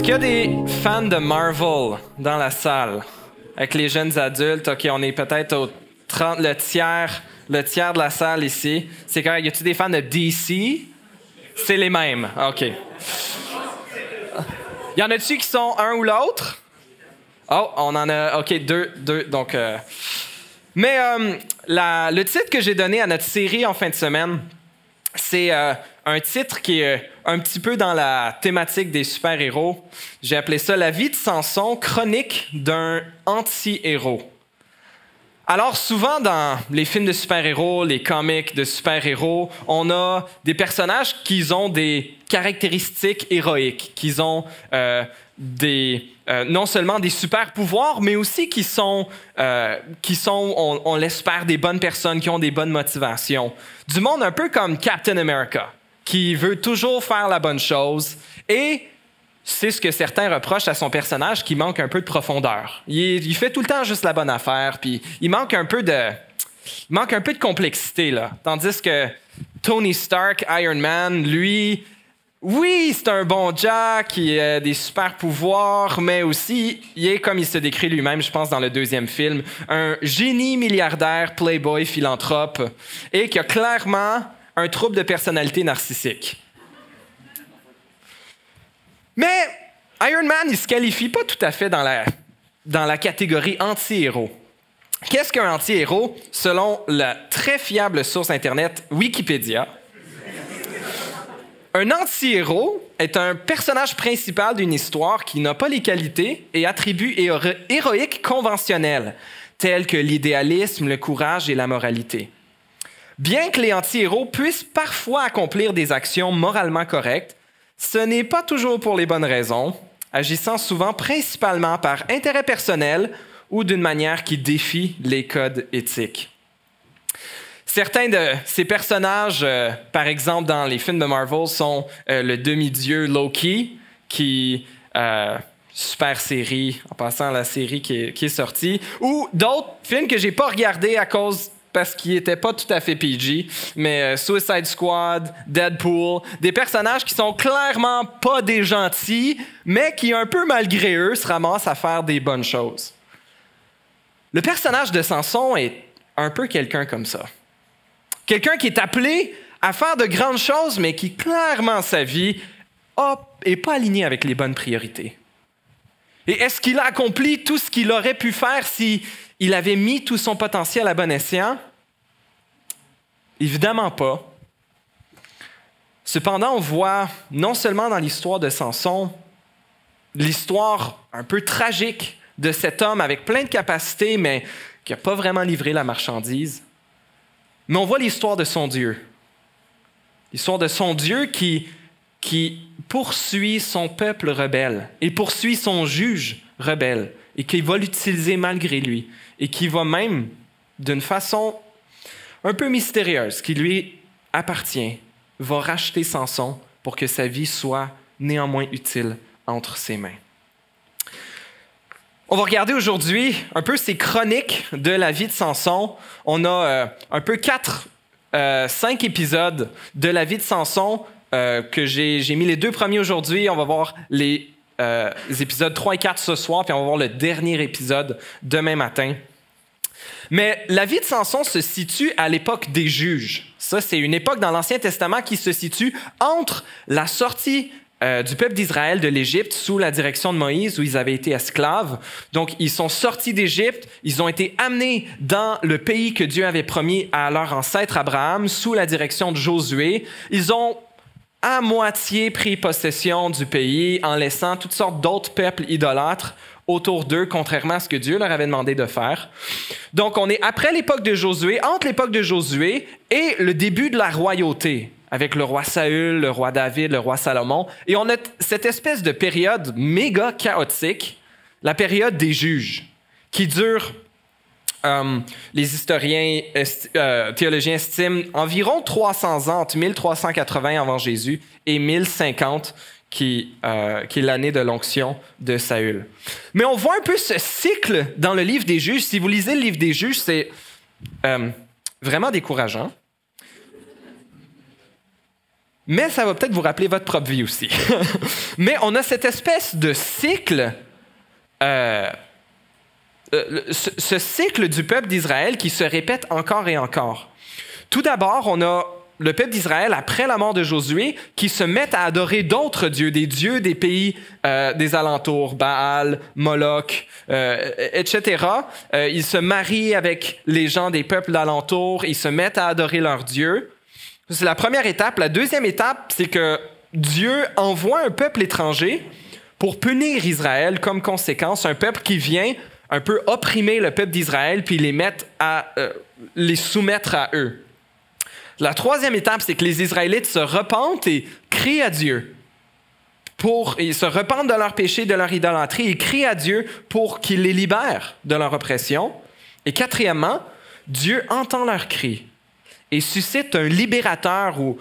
Est-ce qu'il y a des fans de Marvel dans la salle? Avec les jeunes adultes, OK, on est peut-être au 30, le tiers de la salle ici. C'est correct. Y a-t-il des fans de DC? C'est les mêmes. OK. Y en a-tu qui sont un ou l'autre? Oh, on en a... OK, deux. Donc, Mais le titre que j'ai donné à notre série en fin de semaine, c'est un titre qui est un petit peu dans la thématique des super-héros. J'ai appelé ça « La vie de Samson, chronique d'un anti-héros ». Alors, souvent, dans les films de super-héros, les comics de super-héros, on a des personnages qui ont des caractéristiques héroïques, qui ont non seulement des super-pouvoirs, mais aussi qui sont on l'espère, des bonnes personnes, qui ont des bonnes motivations. Du monde un peu comme Captain America, qui veut toujours faire la bonne chose, et c'est ce que certains reprochent à son personnage, qui manque un peu de profondeur. Il fait tout le temps juste la bonne affaire, puis il manque un peu de complexité, là. Tandis que Tony Stark, Iron Man, lui, oui, c'est un bon Jack, il a des super pouvoirs, mais aussi, il est, comme il se décrit lui-même, je pense, dans le deuxième film, un génie milliardaire, playboy, philanthrope, et qui a clairement un trouble de personnalité narcissique. Mais Iron Man, il ne se qualifie pas tout à fait dans la catégorie anti-héros. Qu'est-ce qu'un anti-héros? Selon la très fiable source Internet Wikipédia, un anti-héros est un personnage principal d'une histoire qui n'a pas les qualités et attributs héroïques conventionnels, tels que l'idéalisme, le courage et la moralité. Bien que les anti-héros puissent parfois accomplir des actions moralement correctes, ce n'est pas toujours pour les bonnes raisons, agissant souvent principalement par intérêt personnel ou d'une manière qui défie les codes éthiques. Certains de ces personnages, par exemple dans les films de Marvel, sont le demi-dieu Loki, qui super série, en passant à la série qui est sortie, ou d'autres films que j'ai pas regardés parce qu'ils n'étaient pas tout à fait PG, mais Suicide Squad, Deadpool, des personnages qui sont clairement pas des gentils, mais qui, un peu malgré eux, se ramassent à faire des bonnes choses. Le personnage de Samson est un peu quelqu'un comme ça. Quelqu'un qui est appelé à faire de grandes choses, mais qui, clairement, sa vie n'est pas aligné avec les bonnes priorités. Et est-ce qu'il a accompli tout ce qu'il aurait pu faire s'il avait mis tout son potentiel à bon escient? Évidemment pas. Cependant, on voit non seulement dans l'histoire de Samson, l'histoire un peu tragique de cet homme avec plein de capacités, mais qui n'a pas vraiment livré la marchandise, mais on voit l'histoire de son Dieu. L'histoire de son Dieu qui poursuit son peuple rebelle et poursuit son juge rebelle et qui va l'utiliser malgré lui et qui va même, d'une façon un peu mystérieuse, qui lui appartient, va racheter Samson pour que sa vie soit néanmoins utile entre ses mains. On va regarder aujourd'hui un peu ces chroniques de la vie de Samson. On a un peu 5 épisodes de la vie de Samson que j'ai mis les 2 premiers aujourd'hui. On va voir les épisodes 3 et 4 ce soir, puis on va voir le dernier épisode demain matin. Mais la vie de Samson se situe à l'époque des juges. Ça, c'est une époque dans l'Ancien Testament qui se situe entre la sortie du peuple d'Israël de l'Égypte sous la direction de Moïse, où ils avaient été esclaves. Donc, ils sont sortis d'Égypte, ils ont été amenés dans le pays que Dieu avait promis à leur ancêtre Abraham, sous la direction de Josué. Ils ont à moitié pris possession du pays en laissant toutes sortes d'autres peuples idolâtres autour d'eux, contrairement à ce que Dieu leur avait demandé de faire. Donc, on est après l'époque de Josué, entre l'époque de Josué et le début de la royauté, avec le roi Saül, le roi David, le roi Salomon. Et on a cette espèce de période méga chaotique, la période des juges, qui dure, les historiens théologiens estiment, environ 300 ans, entre 1380 avant Jésus et 1050, qui est l'année de l'onction de Saül. Mais on voit un peu ce cycle dans le livre des Juges. Si vous lisez le livre des Juges, c'est vraiment décourageant. mais ça va peut-être vous rappeler votre propre vie aussi. Mais on a cette espèce de cycle, ce cycle du peuple d'Israël qui se répète encore et encore. Tout d'abord, on a le peuple d'Israël, après la mort de Josué, qui se met à adorer d'autres dieux des pays des alentours, Baal, Moloch, etc. Ils se marient avec les gens des peuples d'alentour, ils se mettent à adorer leurs dieux. C'est la première étape. La deuxième étape, c'est que Dieu envoie un peuple étranger pour punir Israël comme conséquence, un peuple qui vient un peu opprimer le peuple d'Israël puis les soumettre à eux. La troisième étape, c'est que les Israélites se repentent et crient à Dieu. Ils se repentent de leurs péchés, de leur idolâtrie, et crient à Dieu pour qu'il les libère de leur oppression. Et quatrièmement, Dieu entend leurs cris et suscite un libérateur ou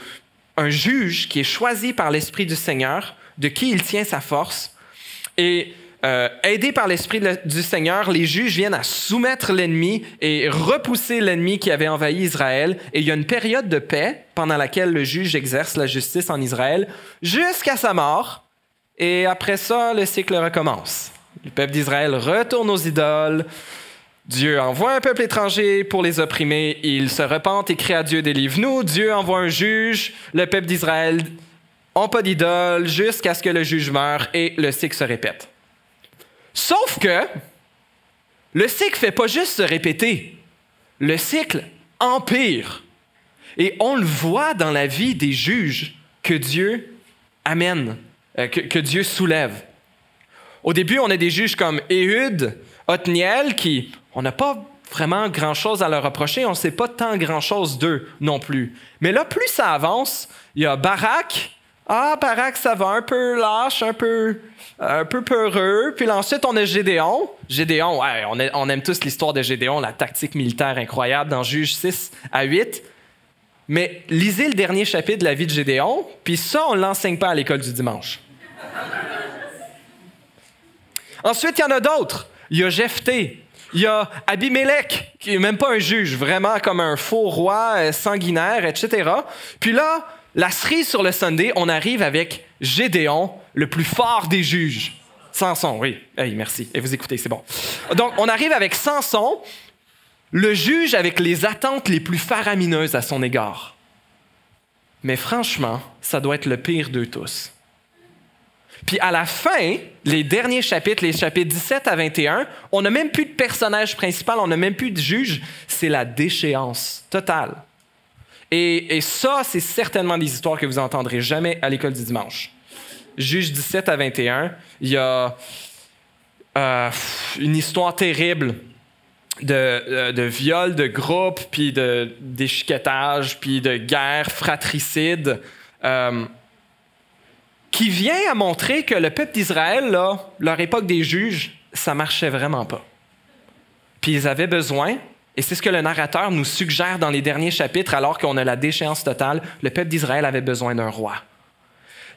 un juge qui est choisi par l'Esprit du Seigneur, de qui il tient sa force. Et aidés par l'Esprit du Seigneur, les juges viennent à soumettre l'ennemi et repousser l'ennemi qui avait envahi Israël. Et il y a une période de paix pendant laquelle le juge exerce la justice en Israël jusqu'à sa mort. Et après ça, le cycle recommence. Le peuple d'Israël retourne aux idoles. Dieu envoie un peuple étranger pour les opprimer. Ils se repentent et crient à Dieu, délivre-nous. Dieu envoie un juge. Le peuple d'Israël n'a pas d'idole jusqu'à ce que le juge meure et le cycle se répète. Sauf que le cycle ne fait pas juste se répéter, le cycle empire. Et on le voit dans la vie des juges que Dieu amène, que Dieu soulève. Au début, on a des juges comme Éhud, Othniel, qui, on n'a pas vraiment grand-chose à leur reprocher, on ne sait pas tant grand-chose d'eux non plus. Mais là, plus ça avance, il y a Barak. Ah, Barak, ça va, un peu lâche, un peu peureux. Puis là, ensuite, on a Gédéon. Gédéon, ouais, on aime tous l'histoire de Gédéon, la tactique militaire incroyable dans Juges 6 à 8. Mais lisez le dernier chapitre de la vie de Gédéon, puis ça, on ne l'enseigne pas à l'école du dimanche. Ensuite, il y en a d'autres. Il y a Jephthé. Il y a Abimélec, qui n'est même pas un juge, vraiment comme un faux roi sanguinaire, etc. Puis là, la cerise sur le Sunday, on arrive avec Gédéon, le plus fort des juges. Samson, oui. Hey, merci. Et vous écoutez, c'est bon. Donc, on arrive avec Samson, le juge avec les attentes les plus faramineuses à son égard. Mais franchement, ça doit être le pire d'eux tous. Puis à la fin, les derniers chapitres, les chapitres 17 à 21, on n'a même plus de personnage principal, on n'a même plus de juge. C'est la déchéance totale. Et ça, c'est certainement des histoires que vous n'entendrez jamais à l'école du dimanche. Juge 17 à 21, il y a une histoire terrible de viol de groupe, puis de déchiquetage, puis de guerre fratricide, qui vient à montrer que le peuple d'Israël, là, leur époque des juges, ça marchait vraiment pas. Puis ils avaient besoin, et c'est ce que le narrateur nous suggère dans les derniers chapitres, alors qu'on a la déchéance totale, le peuple d'Israël avait besoin d'un roi.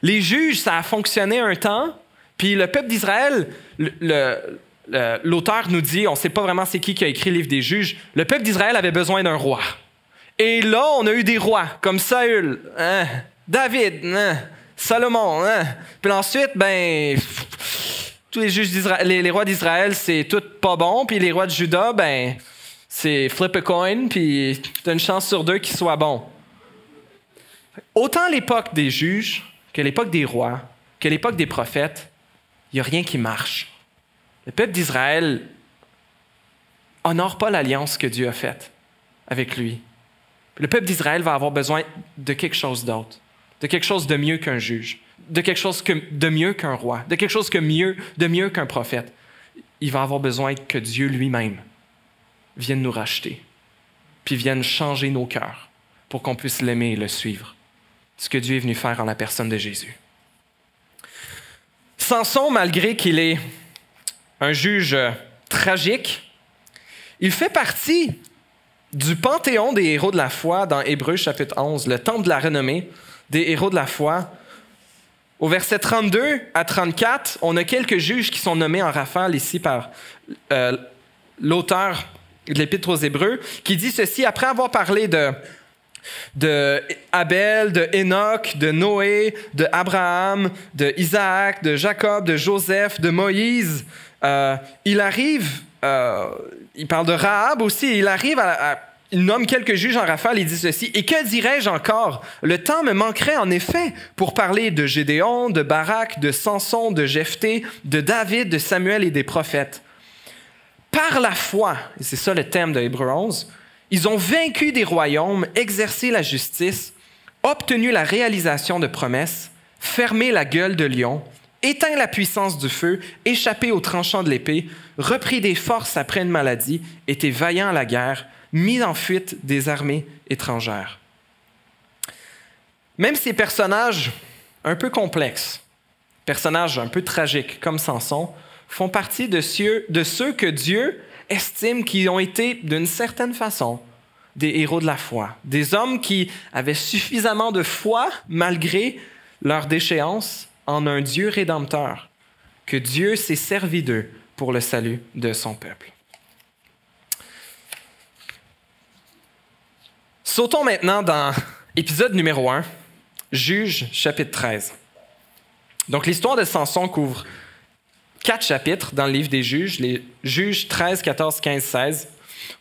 Les juges, ça a fonctionné un temps, puis le peuple d'Israël, l'auteur nous dit, on ne sait pas vraiment c'est qui a écrit le livre des juges, le peuple d'Israël avait besoin d'un roi. Et là, on a eu des rois, comme Saül, David, Salomon. Puis ensuite, tous les juges d'Israël, les rois d'Israël, c'est tout pas bon, puis les rois de Juda, c'est flip a coin, puis t'as une chance sur deux qu'ils soient bons. Autant l'époque des juges que l'époque des rois, que l'époque des prophètes, il n'y a rien qui marche. Le peuple d'Israël honore pas l'alliance que Dieu a faite avec lui. Le peuple d'Israël va avoir besoin de quelque chose d'autre, de quelque chose de mieux qu'un juge, de quelque chose de mieux qu'un roi, de quelque chose de mieux qu'un prophète. Il va avoir besoin que Dieu lui-même vienne nous racheter, puis vienne changer nos cœurs pour qu'on puisse l'aimer et le suivre. Ce que Dieu est venu faire en la personne de Jésus. Samson, malgré qu'il est un juge tragique, il fait partie du panthéon des héros de la foi dans Hébreux chapitre 11, le temple de la renommée des héros de la foi. Au verset 32 à 34, on a quelques juges qui sont nommés en rafale ici par l'auteur de l'Épître aux Hébreux, qui dit ceci: après avoir parlé de de Abel, de Enoch, de Noé, de Abraham, de Isaac, de Jacob, de Joseph, de Moïse. Il parle de Rahab aussi, il nomme quelques juges en rafale, il dit ceci: « Et que dirais-je encore? Le temps me manquerait en effet pour parler de Gédéon, de Barak, de Samson, de Jephthé, de David, de Samuel et des prophètes. Par la foi, et c'est ça le thème de Hébreux 11, ils ont vaincu des royaumes, exercé la justice, obtenu la réalisation de promesses, fermé la gueule de lion, éteint la puissance du feu, échappé aux tranchants de l'épée, repris des forces après une maladie, été vaillant à la guerre, mis en fuite des armées étrangères. » Même ces personnages un peu complexes, personnages un peu tragiques comme Samson, font partie de ceux que Dieu estime qui ont été, d'une certaine façon, des héros de la foi. Des hommes qui avaient suffisamment de foi, malgré leur déchéance, en un Dieu rédempteur, que Dieu s'est servi d'eux pour le salut de son peuple. Sautons maintenant dans épisode numéro 1, Juges, chapitre 13. Donc, l'histoire de Samson couvre 4 chapitres dans le livre des Juges, les Juges 13, 14, 15, 16.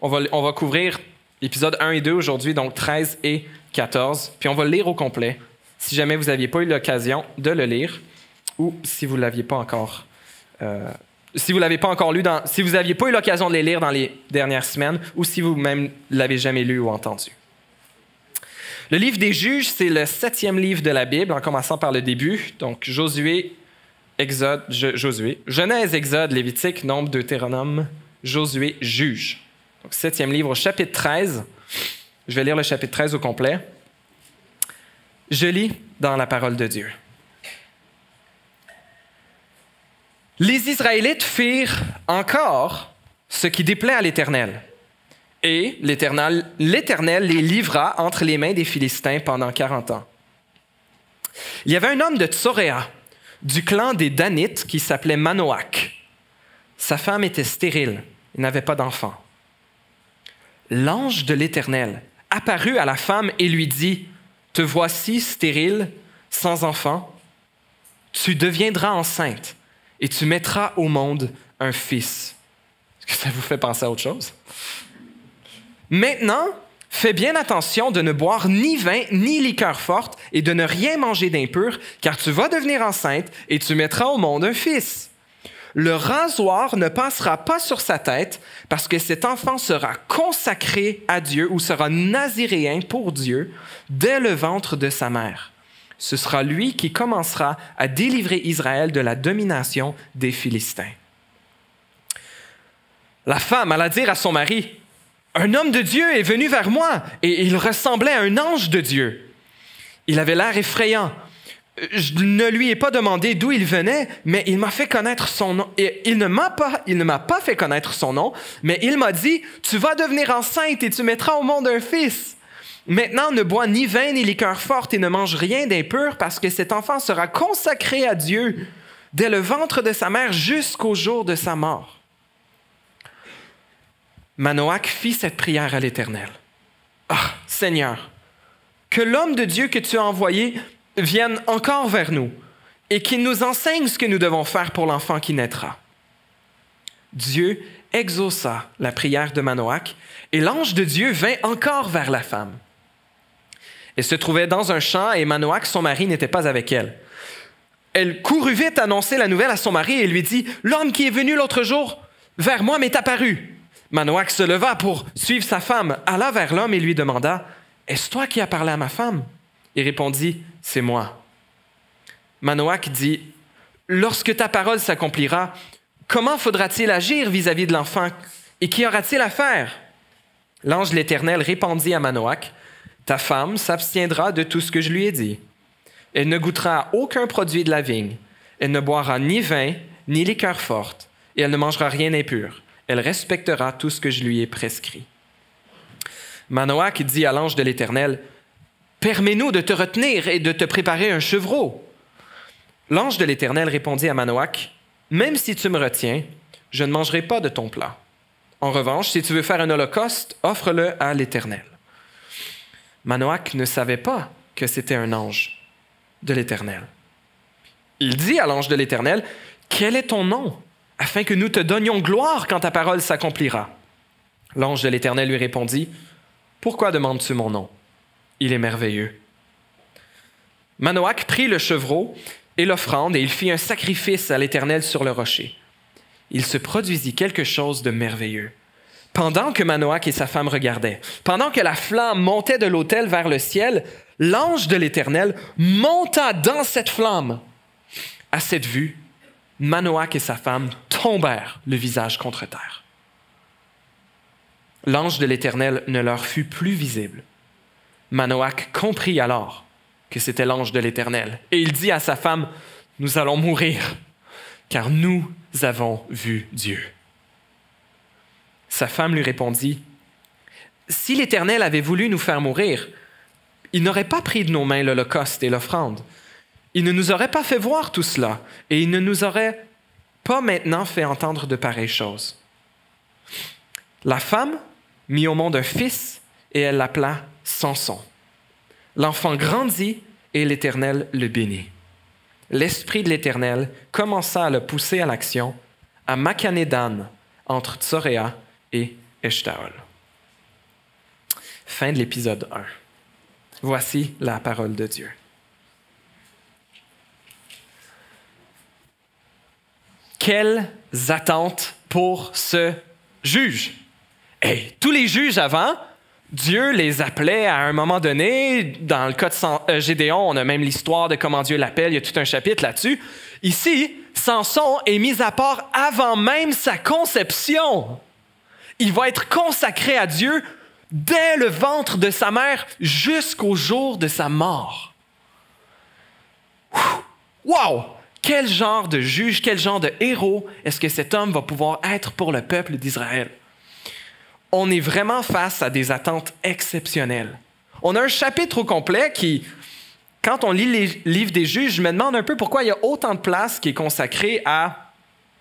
On va couvrir épisodes 1 et 2 aujourd'hui, donc 13 et 14, puis on va le lire au complet, si jamais vous n'aviez pas eu l'occasion de le lire, ou si vous ne l'aviez pas encore si vous n'aviez pas eu l'occasion de les lire dans les dernières semaines, ou si vous-même ne l'avez jamais lu ou entendu. Le livre des Juges, c'est le 7e livre de la Bible, en commençant par le début, donc Josué, Genèse, Exode, Lévitique, Nombre, Deutéronome, Josué, Juges. Donc 7e livre au chapitre 13. Je vais lire le chapitre 13 au complet. Je lis dans la parole de Dieu. Les Israélites firent encore ce qui déplaît à l'Éternel. Et l'Éternel les livra entre les mains des Philistins pendant 40 ans. Il y avait un homme de Tsoréa, du clan des Danites, qui s'appelait Manoach. Sa femme était stérile, il n'avait pas d'enfant. L'ange de l'Éternel apparut à la femme et lui dit: « Te voici stérile, sans enfant. Tu deviendras enceinte et tu mettras au monde un fils. » Est-ce que ça vous fait penser à autre chose? Maintenant, fais bien attention de ne boire ni vin ni liqueur forte et de ne rien manger d'impur, car tu vas devenir enceinte et tu mettras au monde un fils. Le rasoir ne passera pas sur sa tête, parce que cet enfant sera consacré à Dieu ou sera naziréen pour Dieu dès le ventre de sa mère. Ce sera lui qui commencera à délivrer Israël de la domination des Philistins. La femme alla dire à son mari: « Un homme de Dieu est venu vers moi et il ressemblait à un ange de Dieu. Il avait l'air effrayant. Je ne lui ai pas demandé d'où il venait, mais il m'a fait connaître son nom. Et il ne m'a pas fait connaître son nom, mais il m'a dit: « Tu vas devenir enceinte et tu mettras au monde un fils. Maintenant, ne bois ni vin ni liqueur forte et ne mange rien d'impur, parce que cet enfant sera consacré à Dieu dès le ventre de sa mère jusqu'au jour de sa mort. » Manoach fit cette prière à l'Éternel. « Ah, Seigneur, que l'homme de Dieu que tu as envoyé vienne encore vers nous et qu'il nous enseigne ce que nous devons faire pour l'enfant qui naîtra. » Dieu exauça la prière de Manoach et l'ange de Dieu vint encore vers la femme. Elle se trouvait dans un champ et Manoach, son mari, n'était pas avec elle. Elle courut vite annoncer la nouvelle à son mari et lui dit: « L'homme qui est venu l'autre jour vers moi m'est apparu. » Manoach se leva pour suivre sa femme, alla vers l'homme et lui demanda: « Est-ce toi qui as parlé à ma femme? » Il répondit: « C'est moi. » Manoach dit: « Lorsque ta parole s'accomplira, comment faudra-t-il agir vis-à-vis de l'enfant et qu'y aura-t-il à faire? » L'ange de l'Éternel répondit à Manoach: « Ta femme s'abstiendra de tout ce que je lui ai dit. Elle ne goûtera à aucun produit de la vigne. Elle ne boira ni vin, ni liqueur forte, et elle ne mangera rien d'impur. Elle respectera tout ce que je lui ai prescrit. » Manoach dit à l'ange de l'Éternel: « Permets-nous de te retenir et de te préparer un chevreau. » L'ange de l'Éternel répondit à Manoach: « Même si tu me retiens, je ne mangerai pas de ton plat. En revanche, si tu veux faire un holocauste, offre-le à l'Éternel. » Manoach ne savait pas que c'était un ange de l'Éternel. Il dit à l'ange de l'Éternel, « Quel est ton nom, afin que nous te donnions gloire quand ta parole s'accomplira? » L'ange de l'Éternel lui répondit, « Pourquoi demandes-tu mon nom? Il est merveilleux. » Manoach prit le chevreau et l'offrande, et il fit un sacrifice à l'Éternel sur le rocher. Il se produisit quelque chose de merveilleux. Pendant que Manoach et sa femme regardaient, pendant que la flamme montait de l'autel vers le ciel, l'ange de l'Éternel monta dans cette flamme. À cette vue, Manoach et sa femme tombèrent le visage contre terre. L'ange de l'Éternel ne leur fut plus visible. Manoach comprit alors que c'était l'ange de l'Éternel, et il dit à sa femme, « Nous allons mourir, car nous avons vu Dieu. » Sa femme lui répondit, « Si l'Éternel avait voulu nous faire mourir, il n'aurait pas pris de nos mains l'holocauste et l'offrande. Il ne nous aurait pas fait voir tout cela, et il ne nous aurait pas maintenant fait entendre de pareilles choses. » La femme mit au monde un fils, et elle l'appela Samson. L'enfant grandit, et l'Éternel le bénit. L'Esprit de l'Éternel commença à le pousser à l'action, à Machané Dan, entre Tsoréa et Eshtaol. Fin de l'épisode 1. Voici la parole de Dieu. Quelles attentes pour ce juge? Hey, tous les juges avant, Dieu les appelait à un moment donné. Dans le cas de Gédéon, on a même l'histoire de comment Dieu l'appelle. Il y a tout un chapitre là-dessus. Ici, Samson est mis à part avant même sa conception. Il va être consacré à Dieu dès le ventre de sa mère jusqu'au jour de sa mort. Wow! Quel genre de juge, quel genre de héros est-ce que cet homme va pouvoir être pour le peuple d'Israël? On est vraiment face à des attentes exceptionnelles. On a un chapitre au complet qui, quand on lit les livres des juges, je me demande un peu pourquoi il y a autant de place qui est consacrée à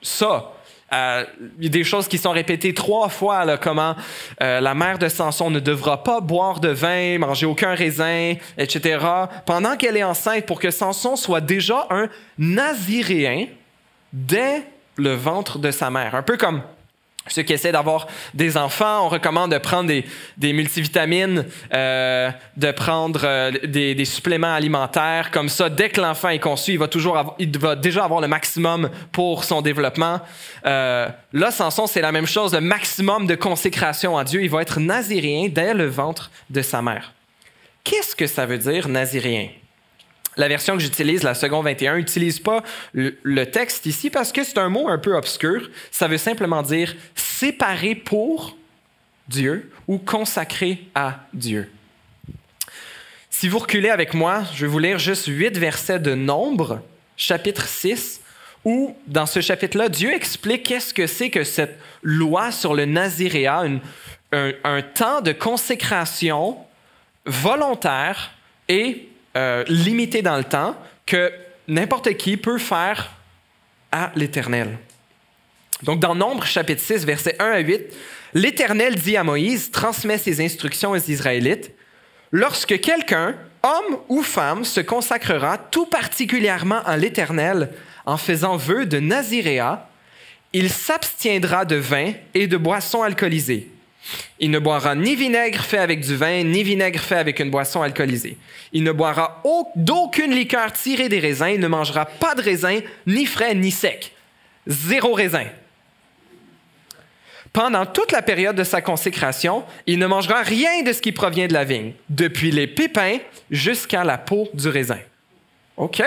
ça. Il y a des choses qui sont répétées 3 fois, là, comment la mère de Samson ne devra pas boire de vin, manger aucun raisin, etc., pendant qu'elle est enceinte, pour que Samson soit déjà un naziréen dès le ventre de sa mère. Un peu comme ceux qui essaient d'avoir des enfants, on recommande de prendre des multivitamines, de prendre des suppléments alimentaires. Comme ça, dès que l'enfant est conçu, il va déjà avoir le maximum pour son développement. Là, Samson, c'est la même chose, le maximum de consécration à Dieu. Il va être naziréen dès le ventre de sa mère. Qu'est-ce que ça veut dire, naziréen? La version que j'utilise, la seconde 21, n'utilise pas le texte ici parce que c'est un mot un peu obscur. Ça veut simplement dire « séparé pour Dieu » ou « consacré à Dieu ». Si vous reculez avec moi, je vais vous lire juste 8 versets de Nombre, chapitre 6, où dans ce chapitre-là, Dieu explique qu'est-ce que c'est que cette loi sur le naziréat, un temps de consécration volontaire et limité dans le temps que n'importe qui peut faire à l'Éternel. Donc, dans Nombre, chapitre 6, versets 1 à 8, l'Éternel dit à Moïse, transmet ses instructions aux Israélites, « Lorsque quelqu'un, homme ou femme, se consacrera tout particulièrement à l'Éternel en faisant vœu de naziréat, il s'abstiendra de vin et de boissons alcoolisées. Il ne boira ni vinaigre fait avec du vin, ni vinaigre fait avec une boisson alcoolisée. Il ne boira d'aucune liqueur tirée des raisins. Il ne mangera pas de raisin, ni frais, ni sec. 0 raisin. Pendant toute la période de sa consécration, il ne mangera rien de ce qui provient de la vigne, depuis les pépins jusqu'à la peau du raisin. OK.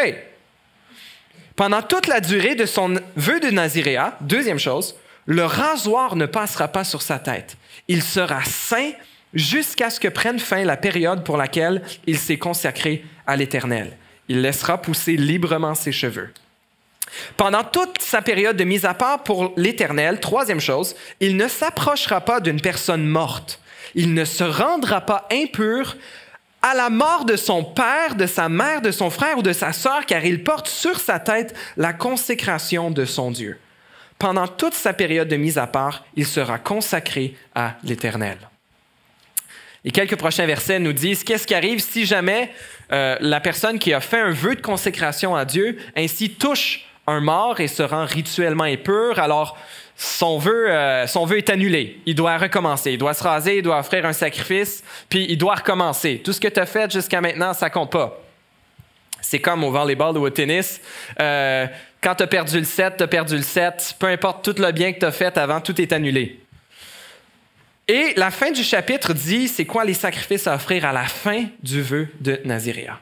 Pendant toute la durée de son vœu de naziréat, deuxième chose, le rasoir ne passera pas sur sa tête. Il sera saint jusqu'à ce que prenne fin la période pour laquelle il s'est consacré à l'Éternel. Il laissera pousser librement ses cheveux. Pendant toute sa période de mise à part pour l'Éternel, troisième chose, il ne s'approchera pas d'une personne morte. Il ne se rendra pas impur à la mort de son père, de sa mère, de son frère ou de sa sœur, car il porte sur sa tête la consécration de son Dieu. Pendant toute sa période de mise à part, il sera consacré à l'Éternel. Les quelques prochains versets nous disent qu'est-ce qui arrive si jamais la personne qui a fait un vœu de consécration à Dieu ainsi touche un mort et se rend rituellement impur. Alors, son vœu est annulé. Il doit recommencer. Il doit se raser, il doit offrir un sacrifice, puis il doit recommencer. Tout ce que tu as fait jusqu'à maintenant, ça compte pas. C'est comme au volleyball ou au tennis. Quand tu as perdu le set, tu as perdu le set. Peu importe tout le bien que tu as fait avant, tout est annulé. Et la fin du chapitre dit c'est quoi les sacrifices à offrir à la fin du vœu de Naziréa.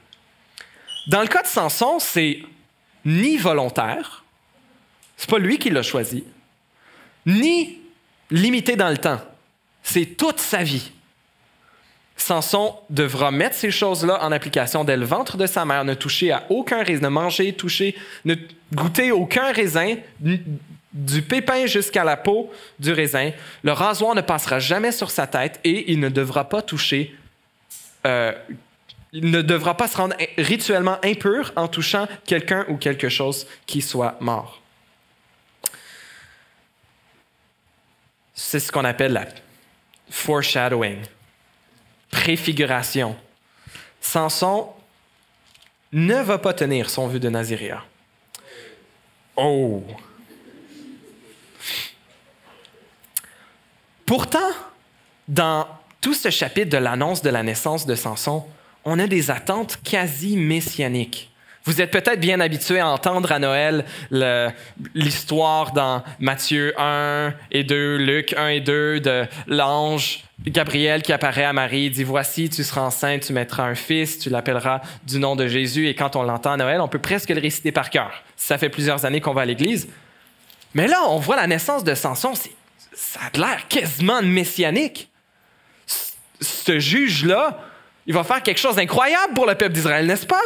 Dans le cas de Samson, c'est ni volontaire, c'est pas lui qui l'a choisi, ni limité dans le temps. C'est toute sa vie. Samson devra mettre ces choses-là en application dès le ventre de sa mère, ne toucher à aucun raisin, ne manger, toucher, ne goûter aucun raisin, du pépin jusqu'à la peau du raisin. Le rasoir ne passera jamais sur sa tête et il ne devra pas toucher, il ne devra pas se rendre rituellement impur en touchant quelqu'un ou quelque chose qui soit mort. C'est ce qu'on appelle la foreshadowing, préfiguration. Samson ne va pas tenir son vœu de Naziréa. Oh! Pourtant, dans tout ce chapitre de l'annonce de la naissance de Samson, on a des attentes quasi messianiques. Vous êtes peut-être bien habitués à entendre à Noël l'histoire dans Matthieu 1 et 2, Luc 1 et 2, de l'ange Gabriel qui apparaît à Marie, dit « Voici, tu seras enceinte, tu mettras un fils, tu l'appelleras du nom de Jésus. » Et quand on l'entend à Noël, on peut presque le réciter par cœur. Ça fait plusieurs années qu'on va à l'église. Mais là, on voit la naissance de Samson, ça a l'air quasiment messianique. Ce juge-là, il va faire quelque chose d'incroyable pour le peuple d'Israël, n'est-ce pas?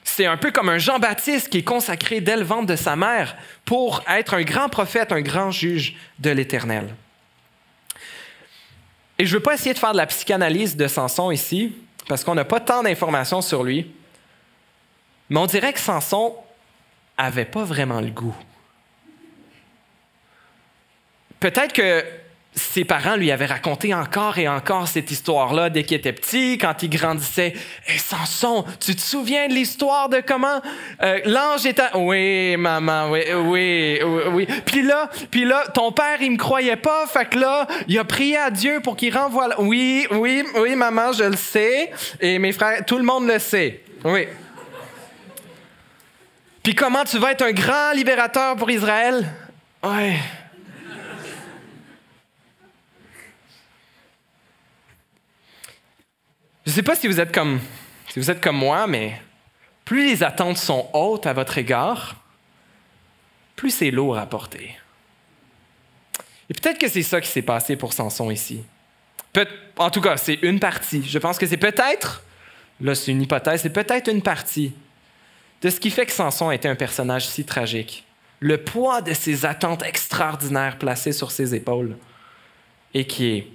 C'est un peu comme un Jean-Baptiste qui est consacré dès le ventre de sa mère pour être un grand prophète, un grand juge de l'Éternel. Et je ne veux pas essayer de faire de la psychanalyse de Samson ici, parce qu'on n'a pas tant d'informations sur lui, mais on dirait que Samson n'avait pas vraiment le goût. Peut-être que ses parents lui avaient raconté encore et encore cette histoire-là dès qu'il était petit, quand il grandissait. « Hey, Samson, tu te souviens de l'histoire de comment l'ange était... »« Oui, maman, oui. Puis là, ton père, il me croyait pas, fait que là, il a prié à Dieu pour qu'il renvoie... Oui, maman, je le sais. Et mes frères, tout le monde le sait. Oui. Puis comment tu vas être un grand libérateur pour Israël? Oui. » Je ne sais pas si vous êtes comme moi, mais plus les attentes sont hautes à votre égard, plus c'est lourd à porter. Et peut-être que c'est ça qui s'est passé pour Samson ici. En tout cas, c'est une partie. Je pense que c'est peut-être, là c'est une hypothèse, c'est peut-être une partie de ce qui fait que Samson était un personnage si tragique. Le poids de ses attentes extraordinaires placées sur ses épaules et qui est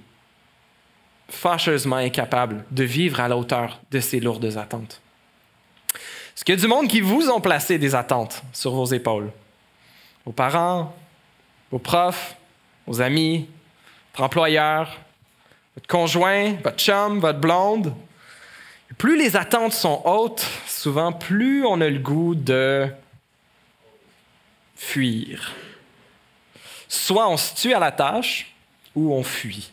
fâcheusement incapable de vivre à la hauteur de ces lourdes attentes. Est-ce qu'il y a du monde qui vous ont placé des attentes sur vos épaules? Vos parents, vos profs, vos amis, votre employeur, votre conjoint, votre chum, votre blonde. Et plus les attentes sont hautes, souvent plus on a le goût de fuir. Soit on se tue à la tâche ou on fuit.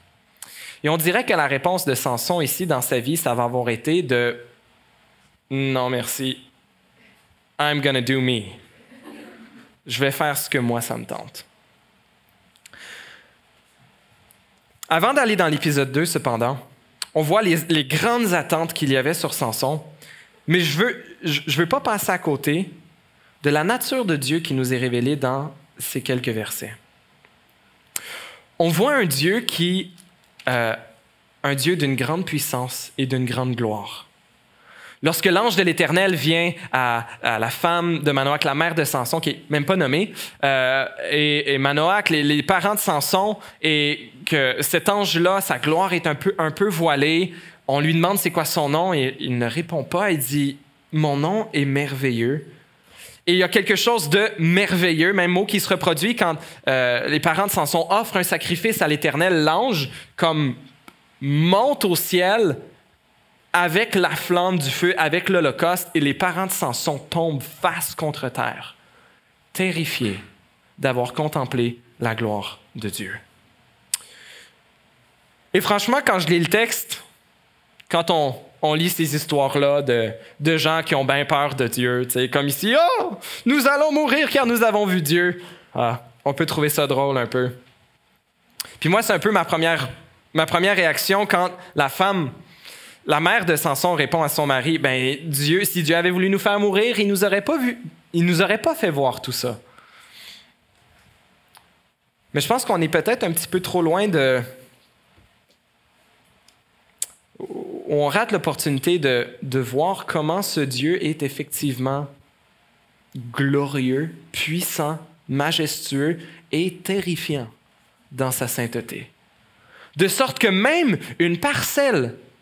Et on dirait que la réponse de Samson ici dans sa vie, ça va avoir été de « Non, merci. I'm gonna do me. Je vais faire ce que moi, ça me tente. » Avant d'aller dans l'épisode 2, cependant, on voit les grandes attentes qu'il y avait sur Samson, mais je veux pas passer à côté de la nature de Dieu qui nous est révélée dans ces quelques versets. On voit un Dieu un Dieu d'une grande puissance et d'une grande gloire. Lorsque l'ange de l'Éternel vient à la femme de Manoach, la mère de Samson, qui n'est même pas nommée, et Manoach, les parents de Samson, et que cet ange-là, sa gloire est un peu voilée, on lui demande c'est quoi son nom, et il ne répond pas, il dit « Mon nom est merveilleux ». Et il y a quelque chose de merveilleux, même mot qui se reproduit quand les parents de Samson offrent un sacrifice à l'Éternel, l'ange, comme monte au ciel avec la flamme du feu, avec l'Holocauste, et les parents de Samson tombent face contre terre, terrifiés d'avoir contemplé la gloire de Dieu. Et franchement, quand je lis le texte, quand on lit ces histoires-là de gens qui ont bien peur de Dieu, comme ici, « Oh, nous allons mourir car nous avons vu Dieu. » On peut trouver ça drôle un peu. Puis moi, c'est un peu ma première réaction quand la mère de Samson répond à son mari, « Ben, Dieu, si Dieu avait voulu nous faire mourir, il nous aurait pas fait voir tout ça. » Mais je pense qu'on est peut-être un petit peu trop loin on rate l'opportunité de voir comment ce Dieu est effectivement glorieux, puissant, majestueux et terrifiant dans sa sainteté. De sorte que même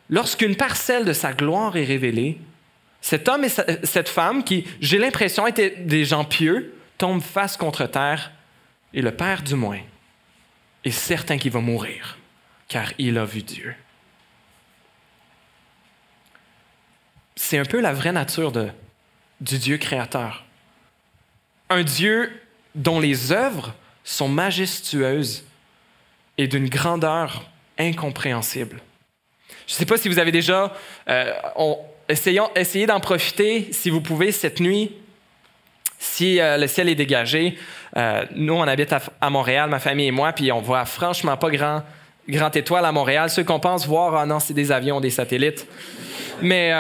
lorsqu'une parcelle de sa gloire est révélée, cet homme et cette femme qui, j'ai l'impression, étaient des gens pieux, tombent face contre terre et le Père du moins est certain qu'il va mourir car il a vu Dieu. C'est un peu la vraie nature du Dieu créateur. Un Dieu dont les œuvres sont majestueuses et d'une grandeur incompréhensible. Je ne sais pas si vous avez déjà... essayez d'en profiter si vous pouvez cette nuit, si le ciel est dégagé. Nous, on habite à Montréal, ma famille et moi, puis on voit franchement pas grand étoile à Montréal. Ceux qu'on pense voir, ah non, c'est des avions, des satellites. Mais...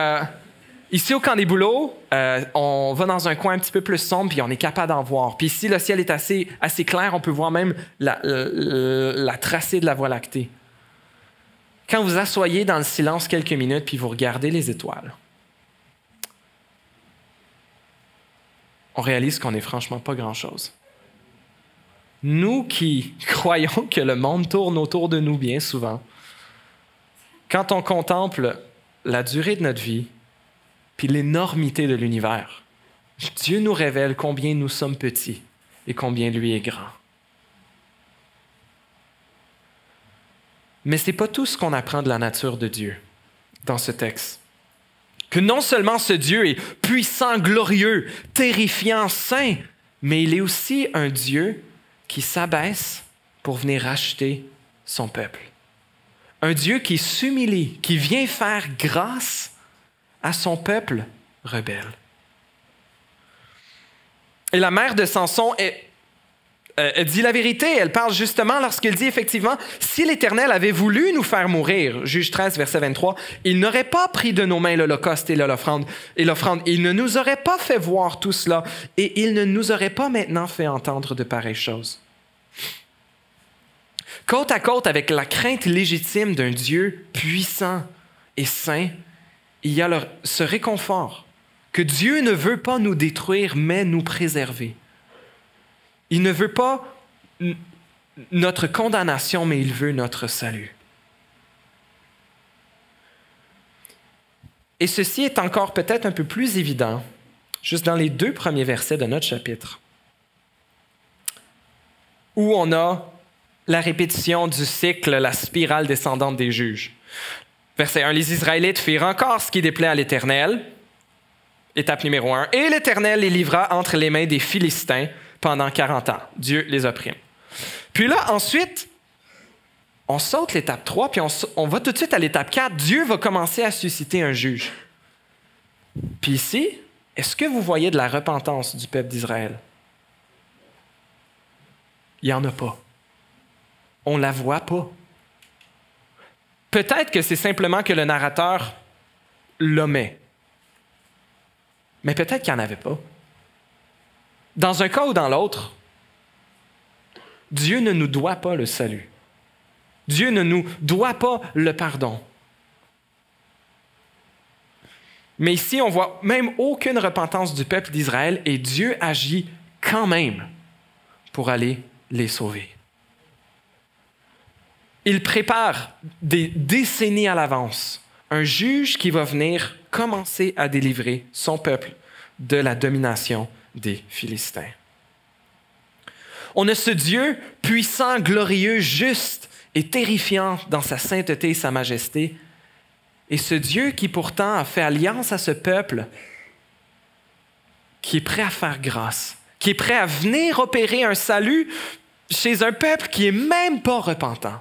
ici, au Camp des Bouleaux, on va dans un coin un petit peu plus sombre, puis on est capable d'en voir. Puis ici, le ciel est assez clair, on peut voir même la tracée de la Voie lactée. Quand vous asseyez dans le silence quelques minutes, puis vous regardez les étoiles, on réalise qu'on n'est franchement pas grand-chose. Nous qui croyons que le monde tourne autour de nous bien souvent, quand on contemple la durée de notre vie, puis l'énormité de l'univers, Dieu nous révèle combien nous sommes petits et combien lui est grand. Mais ce n'est pas tout ce qu'on apprend de la nature de Dieu dans ce texte. Que non seulement ce Dieu est puissant, glorieux, terrifiant, saint, mais il est aussi un Dieu qui s'abaisse pour venir racheter son peuple. Un Dieu qui s'humilie, qui vient faire grâce à son peuple rebelle. Et la mère de Samson elle dit la vérité. Elle parle justement lorsqu'elle dit effectivement, si l'Éternel avait voulu nous faire mourir, Juge 13, verset 23, il n'aurait pas pris de nos mains l'holocauste et l'offrande. Il ne nous aurait pas fait voir tout cela et il ne nous aurait pas maintenant fait entendre de pareilles choses. Côte à côte avec la crainte légitime d'un Dieu puissant et saint, il y a ce réconfort que Dieu ne veut pas nous détruire, mais nous préserver. Il ne veut pas notre condamnation, mais il veut notre salut. Et ceci est encore peut-être un peu plus évident, juste dans les 2 premiers versets de notre chapitre, où on a la répétition du cycle, la spirale descendante des juges. Verset 1, les Israélites firent encore ce qui déplaît à l'Éternel. Étape numéro 1. Et l'Éternel les livra entre les mains des Philistins pendant 40 ans. Dieu les opprime. Puis là, ensuite, on saute l'étape 3, puis on va tout de suite à l'étape 4. Dieu va commencer à susciter un juge. Puis ici, est-ce que vous voyez de la repentance du peuple d'Israël? Il n'y en a pas. On ne la voit pas. Peut-être que c'est simplement que le narrateur l'omet. Mais peut-être qu'il n'y en avait pas. Dans un cas ou dans l'autre, Dieu ne nous doit pas le salut. Dieu ne nous doit pas le pardon. Mais ici, on voit même aucune repentance du peuple d'Israël et Dieu agit quand même pour aller les sauver. Il prépare des décennies à l'avance un juge qui va venir commencer à délivrer son peuple de la domination des Philistins. On a ce Dieu puissant, glorieux, juste est terrifiant dans sa sainteté et sa majesté. Et ce Dieu qui pourtant a fait alliance à ce peuple, qui est prêt à faire grâce, qui est prêt à venir opérer un salut chez un peuple qui n'est même pas repentant.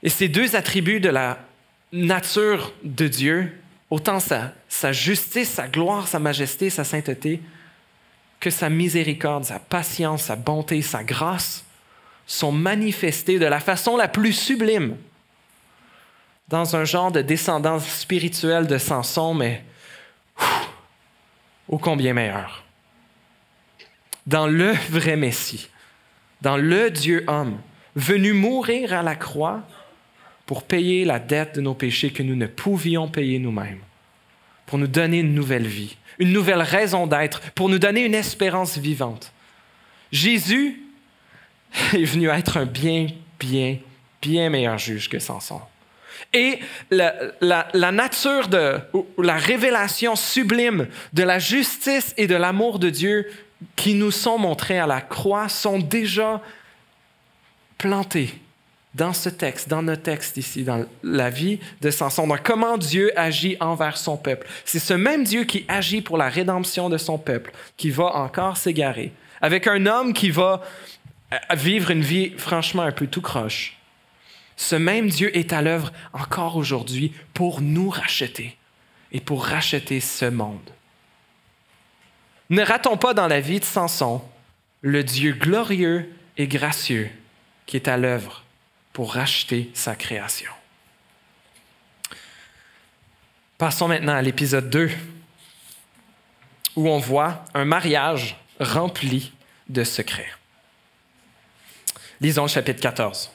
Et ces deux attributs de la nature de Dieu, autant sa justice, sa gloire, sa majesté, sa sainteté, que sa miséricorde, sa patience, sa bonté, sa grâce, sont manifestés de la façon la plus sublime dans un genre de descendance spirituelle de Samson, mais ô combien meilleur. Dans le vrai Messie, dans le Dieu homme, venu mourir à la croix pour payer la dette de nos péchés que nous ne pouvions payer nous-mêmes, pour nous donner une nouvelle vie, une nouvelle raison d'être, pour nous donner une espérance vivante. Jésus est venu être un bien meilleur juge que Samson. Et la nature la révélation sublime de la justice et de l'amour de Dieu qui nous sont montrés à la croix sont déjà plantés dans ce texte, dans notre texte ici, dans la vie de Samson, dans comment Dieu agit envers son peuple. C'est ce même Dieu qui agit pour la rédemption de son peuple, qui va encore s'égarer, avec un homme qui va vivre une vie franchement un peu tout croche. Ce même Dieu est à l'œuvre encore aujourd'hui pour nous racheter et pour racheter ce monde. Ne ratons pas dans la vie de Samson le Dieu glorieux et gracieux qui est à l'œuvre pour racheter sa création. Passons maintenant à l'épisode 2, où on voit un mariage rempli de secrets. Lisons le chapitre 14.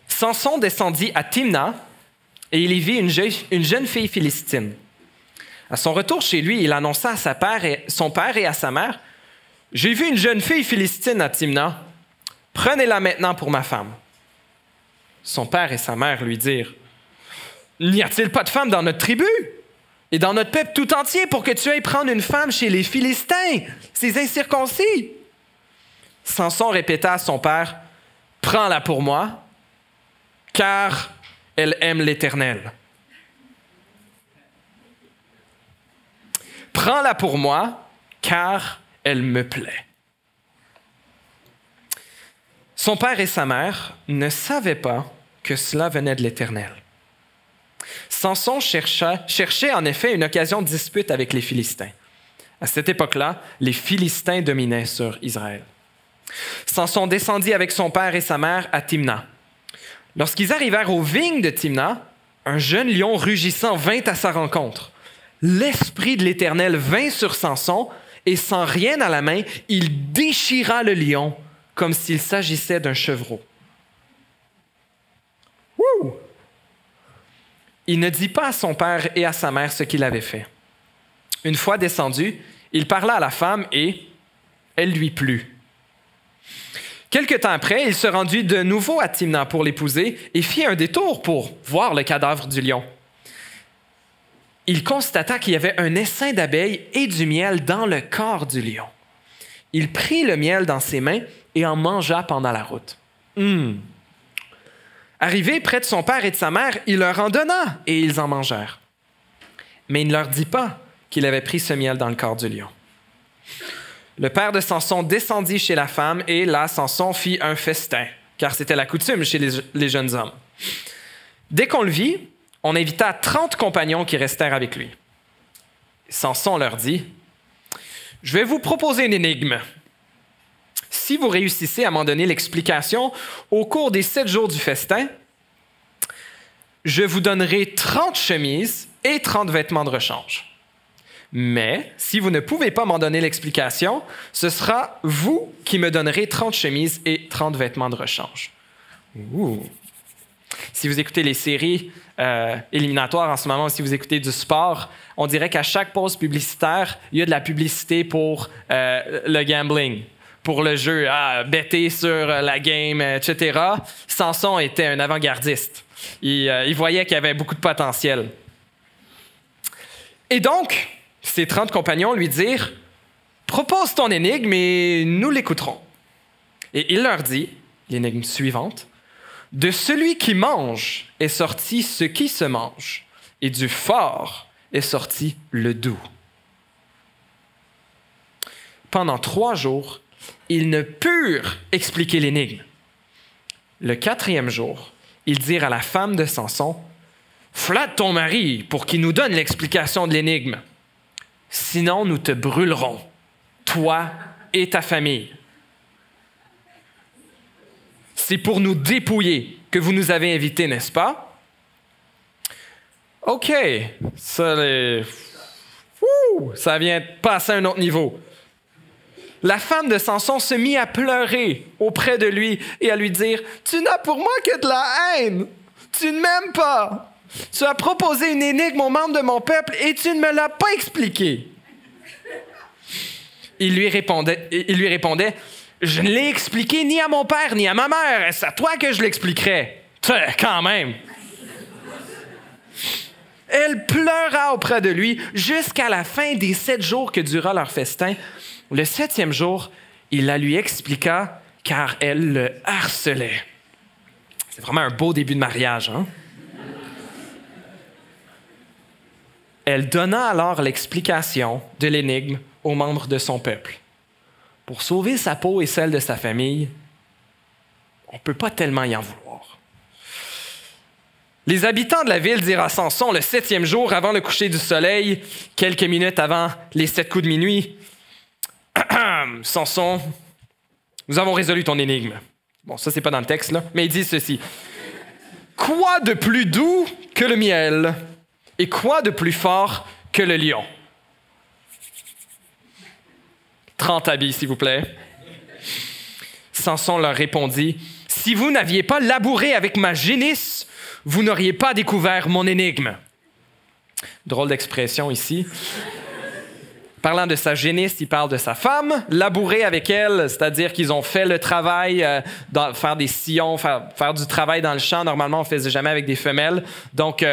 Samson descendit à Timna et il y vit une jeune fille philistine. À son retour chez lui, il annonça à son père et à sa mère, « J'ai vu une jeune fille philistine à Timna. Prenez-la maintenant pour ma femme. » Son père et sa mère lui dirent, « N'y a-t-il pas de femme dans notre tribu et dans notre peuple tout entier pour que tu ailles prendre une femme chez les Philistins, ces incirconcis? » Samson répéta à son père, « Prends-la pour moi, car elle aime l'Éternel. » Prends-la pour moi, car elle me plaît. Son père et sa mère ne savaient pas que cela venait de l'Éternel. Samson cherchait en effet une occasion de dispute avec les Philistins. À cette époque-là, les Philistins dominaient sur Israël. Samson descendit avec son père et sa mère à Timna. Lorsqu'ils arrivèrent aux vignes de Timna, un jeune lion rugissant vint à sa rencontre. L'Esprit de l'Éternel vint sur Samson et sans rien à la main, il déchira le lion comme s'il s'agissait d'un chevreau. Wouh! Il ne dit pas à son père et à sa mère ce qu'il avait fait. Une fois descendu, il parla à la femme et elle lui plut. Quelque temps après, il se rendit de nouveau à Timna pour l'épouser et fit un détour pour voir le cadavre du lion. Il constata qu'il y avait un essaim d'abeilles et du miel dans le corps du lion. Il prit le miel dans ses mains et en mangea pendant la route. Arrivé près de son père et de sa mère, il leur en donna et ils en mangèrent. Mais il ne leur dit pas qu'il avait pris ce miel dans le corps du lion. Le père de Samson descendit chez la femme et là, Samson fit un festin, car c'était la coutume chez les jeunes hommes. Dès qu'on le vit, on invita 30 compagnons qui restèrent avec lui. Samson leur dit, « Je vais vous proposer une énigme. Si vous réussissez à m'en donner l'explication au cours des 7 jours du festin, je vous donnerai 30 chemises et 30 vêtements de rechange. Mais si vous ne pouvez pas m'en donner l'explication, ce sera vous qui me donnerez 30 chemises et 30 vêtements de rechange. » Ouh. Si vous écoutez les séries éliminatoires en ce moment, si vous écoutez du sport, on dirait qu'à chaque pause publicitaire, il y a de la publicité pour le gambling, pour le jeu, better sur la game, etc. Samson était un avant-gardiste. Il voyait qu'il y avait beaucoup de potentiel. Et donc, ses 30 compagnons lui dirent, « Propose ton énigme et nous l'écouterons. » Et il leur dit, l'énigme suivante, « De celui qui mange est sorti ce qui se mange, et du fort est sorti le doux. » Pendant 3 jours, ils ne purent expliquer l'énigme. Le 4e jour, ils dirent à la femme de Samson, « Flatte ton mari pour qu'il nous donne l'explication de l'énigme. Sinon, nous te brûlerons, toi et ta famille. C'est pour nous dépouiller que vous nous avez invités, n'est-ce pas? » OK, ça vient de passer à un autre niveau. La femme de Samson se mit à pleurer auprès de lui et à lui dire, « Tu n'as pour moi que de la haine. Tu ne m'aimes pas. Tu as proposé une énigme aux membres de mon peuple et tu ne me l'as pas expliquée. » Il lui répondait, « Je ne l'ai expliqué ni à mon père ni à ma mère. C'est à toi que je l'expliquerai. » Quand même. Elle pleura auprès de lui jusqu'à la fin des 7 jours que dura leur festin. Le 7e jour, il la lui expliqua car elle le harcelait. C'est vraiment un beau début de mariage, hein? Elle donna alors l'explication de l'énigme aux membres de son peuple. Pour sauver sa peau et celle de sa famille, on ne peut pas tellement y en vouloir. Les habitants de la ville dirent à Samson le 7e jour avant le coucher du soleil, quelques minutes avant les 7 coups de minuit, « Samson, nous avons résolu ton énigme. » Bon, ça, c'est pas dans le texte, là, mais il dit ceci. « Quoi de plus doux que le miel et quoi de plus fort que le lion? » 30 habits, s'il vous plaît. Samson leur répondit, « Si vous n'aviez pas labouré avec ma génisse, vous n'auriez pas découvert mon énigme. » Drôle d'expression ici. Parlant de sa génisse, il parle de sa femme. Labourer avec elle, c'est-à-dire qu'ils ont fait le travail, faire des sillons, faire du travail dans le champ. Normalement, on ne faisait jamais avec des femelles. Donc,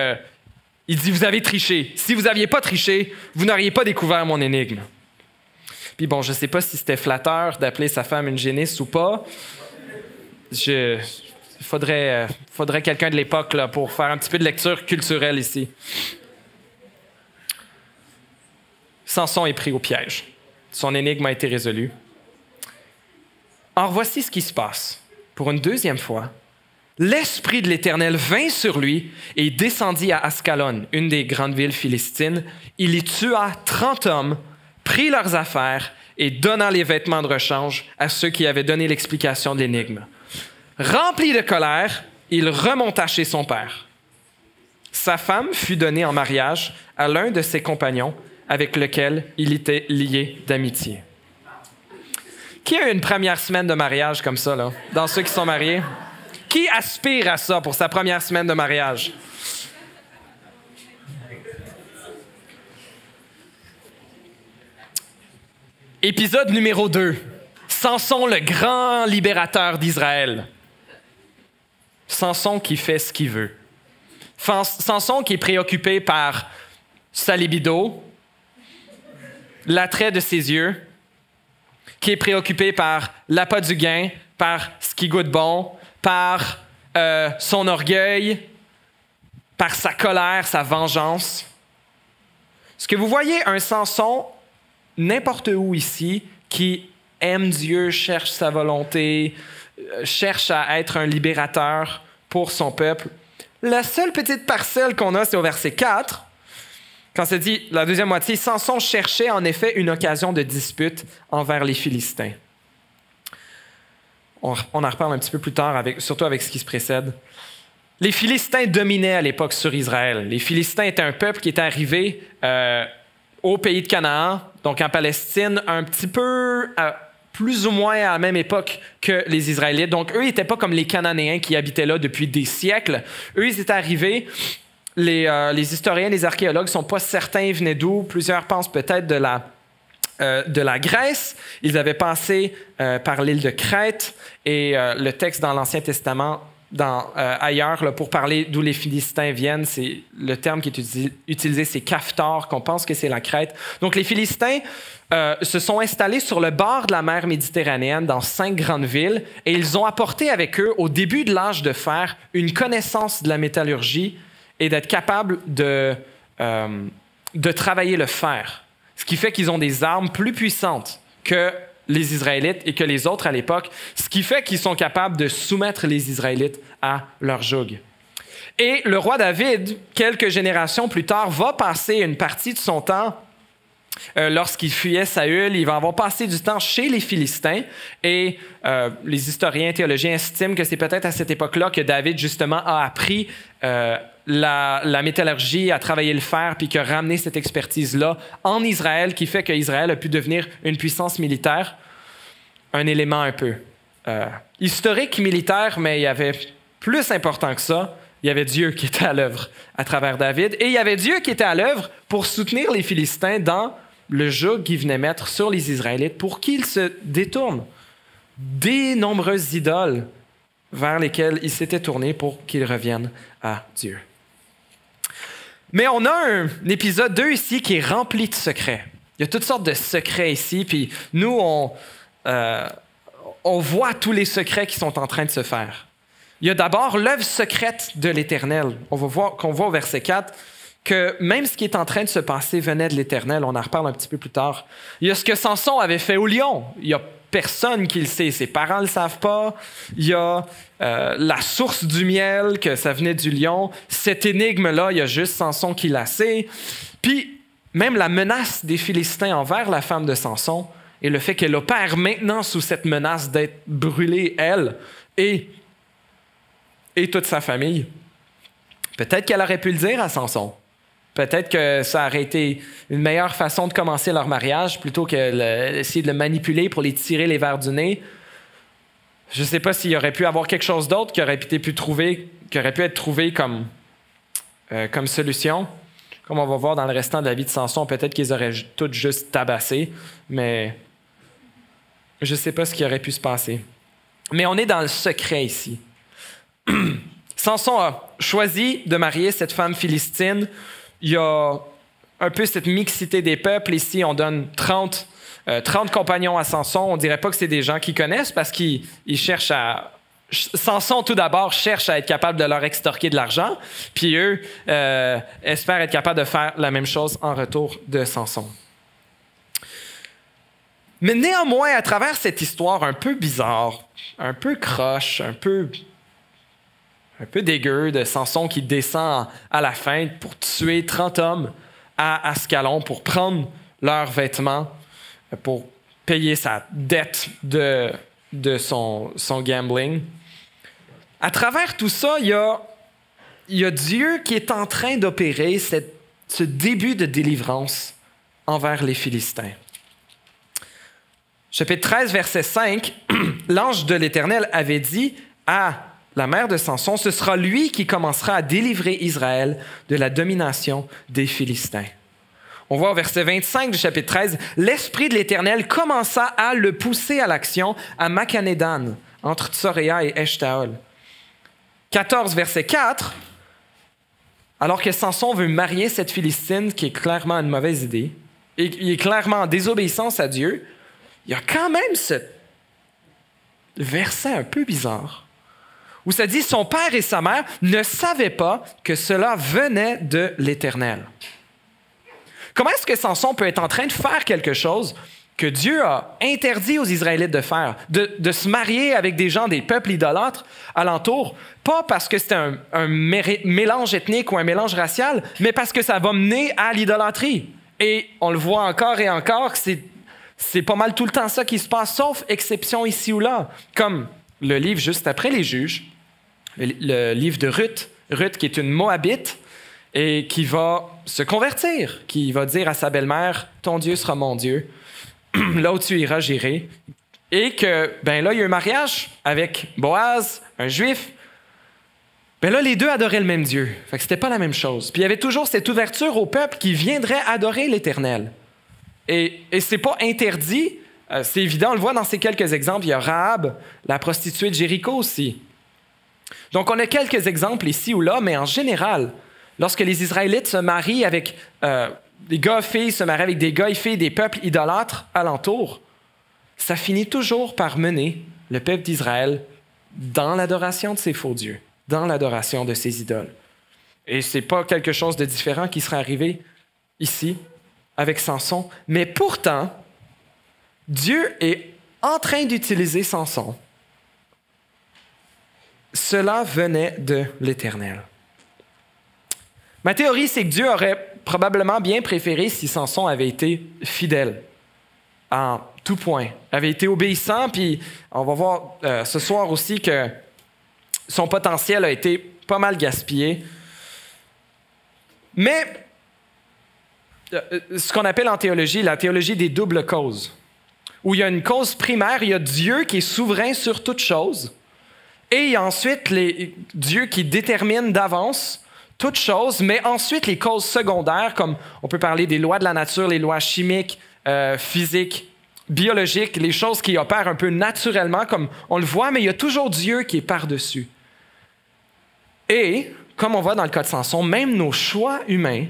il dit, vous avez triché. Si vous n'aviez pas triché, vous n'auriez pas découvert mon énigme. Puis bon, je ne sais pas si c'était flatteur d'appeler sa femme une génisse ou pas. Il faudrait quelqu'un de l'époque là, pour faire un petit peu de lecture culturelle ici. Samson est pris au piège. Son énigme a été résolue. Or, voici ce qui se passe. Pour une 2e fois, l'Esprit de l'Éternel vint sur lui et descendit à Ascalon, une des grandes villes philistines. Il y tua 30 hommes, prit leurs affaires et donna les vêtements de rechange à ceux qui avaient donné l'explication de l'énigme. Rempli de colère, il remonta chez son père. Sa femme fut donnée en mariage à l'un de ses compagnons avec lequel il était lié d'amitié. Qui a eu une première semaine de mariage comme ça, là, dans ceux qui sont mariés? Qui aspire à ça pour sa première semaine de mariage? Épisode numéro 2. Samson, le grand libérateur d'Israël. Samson qui fait ce qu'il veut. Samson qui est préoccupé par sa libido, l'attrait de ses yeux, qui est préoccupé par l'appât du gain, par ce qui goûte bon, par son orgueil, par sa colère, sa vengeance. Est-ce que vous voyez un Samson n'importe où ici qui aime Dieu, cherche sa volonté, cherche à être un libérateur pour son peuple? La seule petite parcelle qu'on a, c'est au verset 4. Quand c'est dit, la deuxième moitié, Samson cherchait en effet une occasion de dispute envers les Philistins. On en reparle un petit peu plus tard, surtout avec ce qui se précède. Les Philistins dominaient à l'époque sur Israël. Les Philistins étaient un peuple qui était arrivé au pays de Canaan, donc en Palestine, un petit peu, plus ou moins à la même époque que les Israélites. Donc eux, ils n'étaient pas comme les Cananéens qui habitaient là depuis des siècles. Eux, ils étaient arrivés. Les historiens, les archéologues ne sont pas certains, ils venaient d'où. Plusieurs pensent peut-être de la Grèce. Ils avaient passé par l'île de Crète et le texte dans l'Ancien Testament ailleurs là, pour parler d'où les Philistins viennent. C'est le terme qui est utilisé, c'est Caphtor, qu'on pense que c'est la Crète. Donc les Philistins se sont installés sur le bord de la mer Méditerranéenne dans 5 grandes villes et ils ont apporté avec eux, au début de l'âge de fer, une connaissance de la métallurgie et d'être capables de travailler le fer. Ce qui fait qu'ils ont des armes plus puissantes que les Israélites et que les autres à l'époque, ce qui fait qu'ils sont capables de soumettre les Israélites à leur joug. Et le roi David, quelques générations plus tard, va passer une partie de son temps, lorsqu'il fuyait Saül, il va avoir passé du temps chez les Philistins et les historiens théologiens estiment que c'est peut-être à cette époque-là que David justement a appris la métallurgie, à travailler le fer, puis qui a ramené cette expertise-là en Israël, qui fait qu'Israël a pu devenir une puissance militaire. Un élément un peu historique militaire, mais il y avait plus important que ça. Il y avait Dieu qui était à l'œuvre à travers David, et il y avait Dieu qui était à l'œuvre pour soutenir les Philistins dans le joug qu'il venait mettre sur les Israélites pour qu'ils se détournent des nombreuses idoles vers lesquelles ils s'étaient tournés pour qu'ils reviennent à Dieu. Mais on a un épisode 2 ici qui est rempli de secrets. Il y a toutes sortes de secrets ici, puis nous, on voit tous les secrets qui sont en train de se faire. Il y a d'abord l'œuvre secrète de l'Éternel. On voit au verset 4 que même ce qui est en train de se passer venait de l'Éternel. On en reparle un petit peu plus tard. Il y a ce que Samson avait fait au lion. Il y a personne qui le sait. Ses parents ne le savent pas. Il y a la source du miel, que ça venait du lion. Cette énigme-là, il y a juste Samson qui la sait. Puis, même la menace des Philistins envers la femme de Samson et le fait qu'elle opère maintenant sous cette menace d'être brûlée, elle, et toute sa famille. Peut-être qu'elle aurait pu le dire à Samson. Peut-être que ça aurait été une meilleure façon de commencer leur mariage plutôt que d'essayer de le manipuler pour les tirer les verres du nez. Je ne sais pas s'il aurait pu avoir quelque chose d'autre qui aurait pu être trouvé comme solution. Comme on va voir dans le restant de la vie de Samson, peut-être qu'ils auraient tous juste tabassé, mais je ne sais pas ce qui aurait pu se passer. Mais on est dans le secret ici. Samson a choisi de marier cette femme philistine. Il y a un peu cette mixité des peuples. Ici, on donne 30 compagnons à Samson. On ne dirait pas que c'est des gens qu'ils connaissent parce qu'ils cherchent à... Samson, tout d'abord, cherche à être capable de leur extorquer de l'argent, puis eux espèrent être capables de faire la même chose en retour de Samson. Mais néanmoins, à travers cette histoire un peu bizarre, un peu croche, un peu dégueu de Samson qui descend à la fin pour tuer 30 hommes à Ascalon pour prendre leurs vêtements, pour payer sa dette de son gambling. À travers tout ça, il y a Dieu qui est en train d'opérer ce début de délivrance envers les Philistins. Chapitre 13, verset 5, l'ange de l'Éternel avait dit à la mère de Samson, ce sera lui qui commencera à délivrer Israël de la domination des Philistins. On voit au verset 25 du chapitre 13, l'Esprit de l'Éternel commença à le pousser à l'action à Makhanedan, entre Tsoréa et Eshtaol. 14, verset 4, alors que Samson veut marier cette Philistine, qui est clairement une mauvaise idée, et il est clairement en désobéissance à Dieu, il y a quand même ce verset un peu bizarre, où ça dit « Son père et sa mère ne savaient pas que cela venait de l'Éternel ». Comment est-ce que Samson peut être en train de faire quelque chose que Dieu a interdit aux Israélites de faire, de se marier avec des gens, des peuples idolâtres alentour, pas parce que c'est un mélange ethnique ou un mélange racial, mais parce que ça va mener à l'idolâtrie. Et on le voit encore et encore, c'est pas mal tout le temps ça qui se passe, sauf exception ici ou là, comme le livre juste après les Juges, le livre de Ruth qui est une Moabite et qui va se convertir, qui va dire à sa belle-mère « Ton Dieu sera mon Dieu, là où tu iras, j'irai. » Et que, ben là, il y a un mariage avec Boaz, un Juif. Ben là, les deux adoraient le même Dieu. Fait que c'était pas la même chose. Puis il y avait toujours cette ouverture au peuple qui viendrait adorer l'Éternel. Et c'est pas interdit, c'est évident, on le voit dans ces quelques exemples. Il y a Rahab, la prostituée de Jéricho aussi. Donc, on a quelques exemples ici ou là, mais en général, lorsque les Israélites se marient avec des gars-filles, se marient avec des gars et filles des peuples idolâtres alentour, ça finit toujours par mener le peuple d'Israël dans l'adoration de ces faux dieux, dans l'adoration de ces idoles. Et ce n'est pas quelque chose de différent qui serait arrivé ici avec Samson, mais pourtant, Dieu est en train d'utiliser Samson. Cela venait de l'Éternel. Ma théorie, c'est que Dieu aurait probablement bien préféré si Samson avait été fidèle en tout point, avait été obéissant, puis on va voir ce soir aussi que son potentiel a été pas mal gaspillé. Mais ce qu'on appelle en théologie, la théologie des doubles causes, où il y a une cause primaire, il y a Dieu qui est souverain sur toute chose, et il y a ensuite Dieu qui détermine d'avance toute chose, mais ensuite les causes secondaires, comme on peut parler des lois de la nature, les lois chimiques, physiques, biologiques, les choses qui opèrent un peu naturellement, comme on le voit, mais il y a toujours Dieu qui est par-dessus. Et, comme on voit dans le cas de Samson, même nos choix humains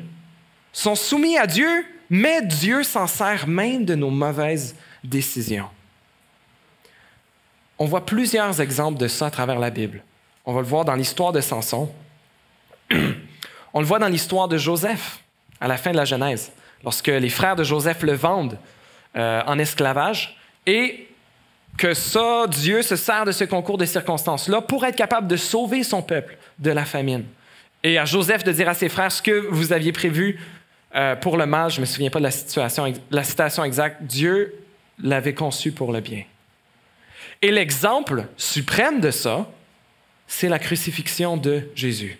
sont soumis à Dieu, mais Dieu s'en sert même de nos mauvaises décisions. On voit plusieurs exemples de ça à travers la Bible. On va le voir dans l'histoire de Samson. On le voit dans l'histoire de Joseph, à la fin de la Genèse, lorsque les frères de Joseph le vendent en esclavage, et que ça, Dieu se sert de ce concours de circonstances-là pour être capable de sauver son peuple de la famine. Et à Joseph de dire à ses frères, ce que vous aviez prévu pour le mal, je ne me souviens pas de la citation exacte, Dieu l'avait conçu pour le bien. Et l'exemple suprême de ça, c'est la crucifixion de Jésus.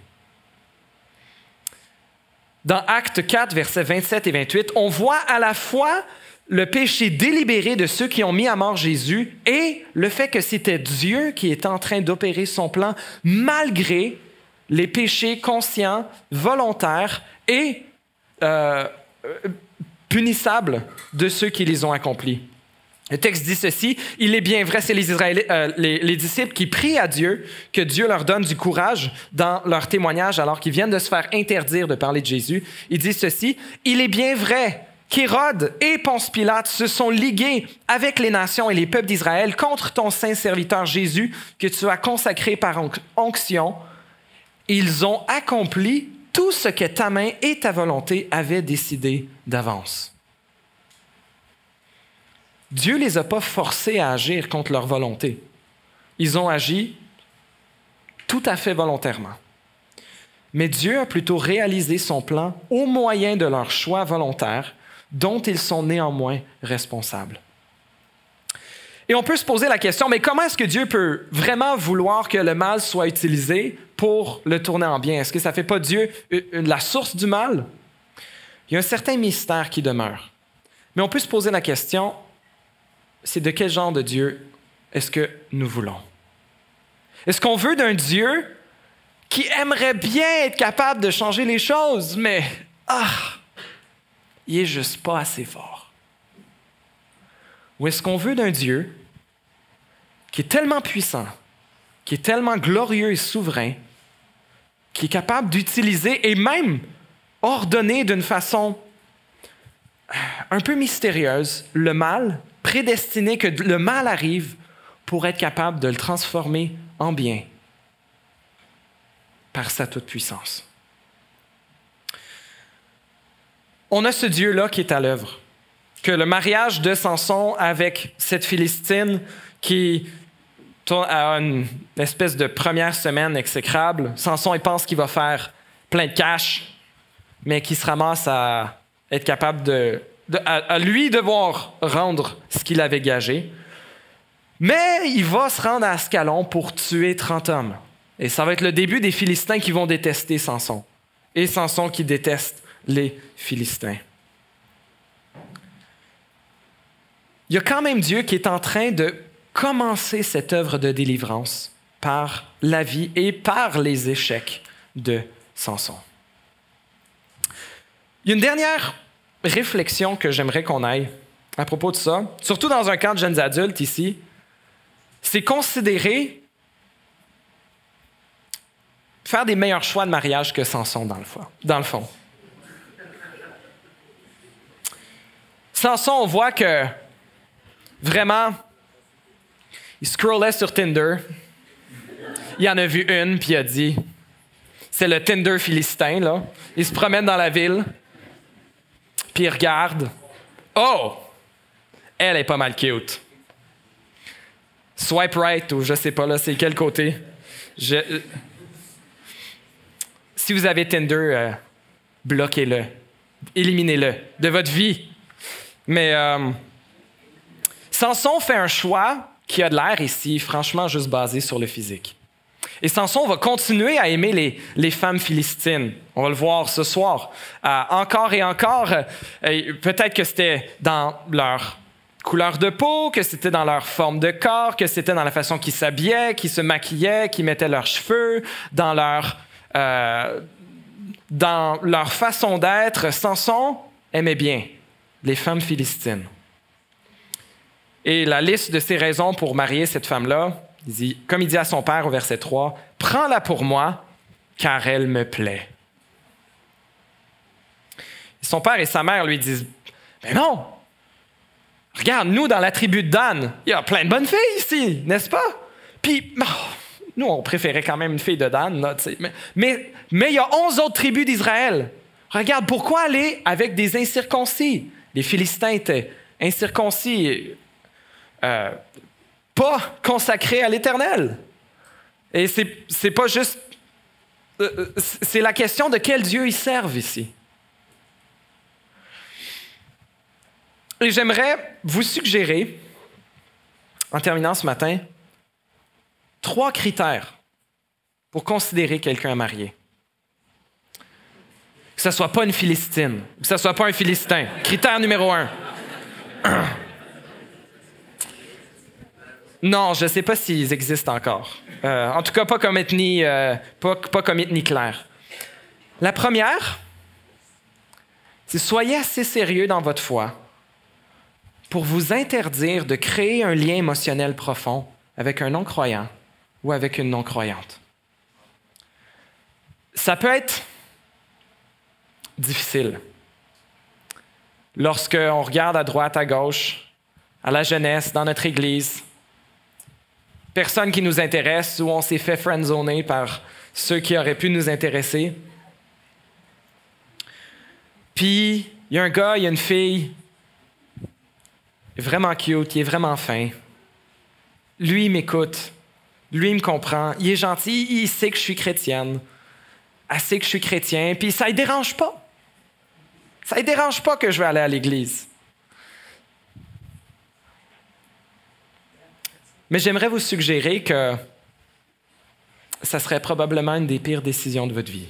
Dans Actes 4, versets 27 et 28, on voit à la fois le péché délibéré de ceux qui ont mis à mort Jésus et le fait que c'était Dieu qui était en train d'opérer son plan malgré les péchés conscients, volontaires et punissables de ceux qui les ont accomplis. Le texte dit ceci, « Il est bien vrai, c'est les disciples qui prient à Dieu, que Dieu leur donne du courage dans leur témoignage alors qu'ils viennent de se faire interdire de parler de Jésus. Ils disent ceci, « Il est bien vrai qu'Hérode et Ponce Pilate se sont ligués avec les nations et les peuples d'Israël contre ton saint serviteur Jésus que tu as consacré par onction. Ils ont accompli tout ce que ta main et ta volonté avaient décidé d'avance. » Dieu ne les a pas forcés à agir contre leur volonté. Ils ont agi tout à fait volontairement. Mais Dieu a plutôt réalisé son plan au moyen de leurs choix volontaires dont ils sont néanmoins responsables. Et on peut se poser la question, mais comment est-ce que Dieu peut vraiment vouloir que le mal soit utilisé pour le tourner en bien? Est-ce que ça ne fait pas Dieu la source du mal? Il y a un certain mystère qui demeure. Mais on peut se poser la question, c'est de quel genre de Dieu est-ce que nous voulons? Est-ce qu'on veut d'un Dieu qui aimerait bien être capable de changer les choses, mais il n'est juste pas assez fort? Ou est-ce qu'on veut d'un Dieu qui est tellement puissant, qui est tellement glorieux et souverain, qui est capable d'utiliser et même ordonner d'une façon un peu mystérieuse le mal, prédestiné que le mal arrive pour être capable de le transformer en bien par sa toute-puissance? On a ce Dieu-là qui est à l'œuvre. Que le mariage de Samson avec cette Philistine qui a une espèce de première semaine exécrable, Samson il pense qu'il va faire plein de cash, mais qui se ramasse à être capable à lui devoir rendre ce qu'il avait gagé. Mais il va se rendre à Ascalon pour tuer 30 hommes. Et ça va être le début des Philistins qui vont détester Samson. Et Samson qui déteste les Philistins. Il y a quand même Dieu qui est en train de commencer cette œuvre de délivrance par la vie et par les échecs de Samson. Il y a une dernière réflexion que j'aimerais qu'on aille à propos de ça, surtout dans un camp de jeunes adultes ici, c'est considérer faire des meilleurs choix de mariage que Samson, dans le fond. Samson, on voit que vraiment, il scrollait sur Tinder. Il en a vu une, puis il a dit, c'est le Tinder philistin, là. Il se promène dans la ville, puis il regarde. Oh! Elle est pas mal cute. Swipe right, ou je sais pas, là, c'est quel côté. Si vous avez Tinder, bloquez-le. Éliminez-le de votre vie. Mais Samson fait un choix qui a de l'air ici, franchement, juste basé sur le physique. Et Samson va continuer à aimer les femmes philistines. On va le voir ce soir. Encore et encore, peut-être que c'était dans leur couleur de peau, que c'était dans leur forme de corps, que c'était dans la façon qu'ils s'habillaient, qu'ils se maquillaient, qu'ils mettaient leurs cheveux, dans leur façon d'être. Samson aimait bien les femmes philistines. Et la liste de ses raisons pour marier cette femme-là, comme il dit à son père au verset 3, « Prends-la pour moi, car elle me plaît. » Son père et sa mère lui disent, « Mais non! Regarde, nous, dans la tribu de Dan, il y a plein de bonnes filles ici, n'est-ce pas? Puis, nous, on préférait quand même une fille de Dan, là, mais il y a 11 autres tribus d'Israël. Regarde, pourquoi aller avec des incirconcis? Les Philistins étaient incirconcis, pas consacrés à l'Éternel. Et c'est pas juste... c'est la question de quel Dieu ils servent ici. Et j'aimerais vous suggérer, en terminant ce matin, 3 critères pour considérer quelqu'un à marier. Que ce ne soit pas une Philistine, que ce ne soit pas un Philistin. Critère numéro 1. Non, je ne sais pas s'ils existent encore. En tout cas, pas comme ethnie, pas comme ethnie claire. La première, c'est soyez assez sérieux dans votre foi pour vous interdire de créer un lien émotionnel profond avec un non-croyant ou avec une non-croyante. Ça peut être difficile. Lorsqu'on regarde à droite, à gauche, à la jeunesse, dans notre église, personne qui nous intéresse ou on s'est fait friendzoner par ceux qui auraient pu nous intéresser. Puis, il y a un gars, il y a une fille, il est vraiment cute, il est vraiment fin. Lui, il m'écoute. Lui, il me comprend. Il est gentil, il sait que je suis chrétienne. Elle sait que je suis chrétien, puis ça ne dérange pas. Ça ne dérange pas que je vais aller à l'église. Mais j'aimerais vous suggérer que ça serait probablement une des pires décisions de votre vie.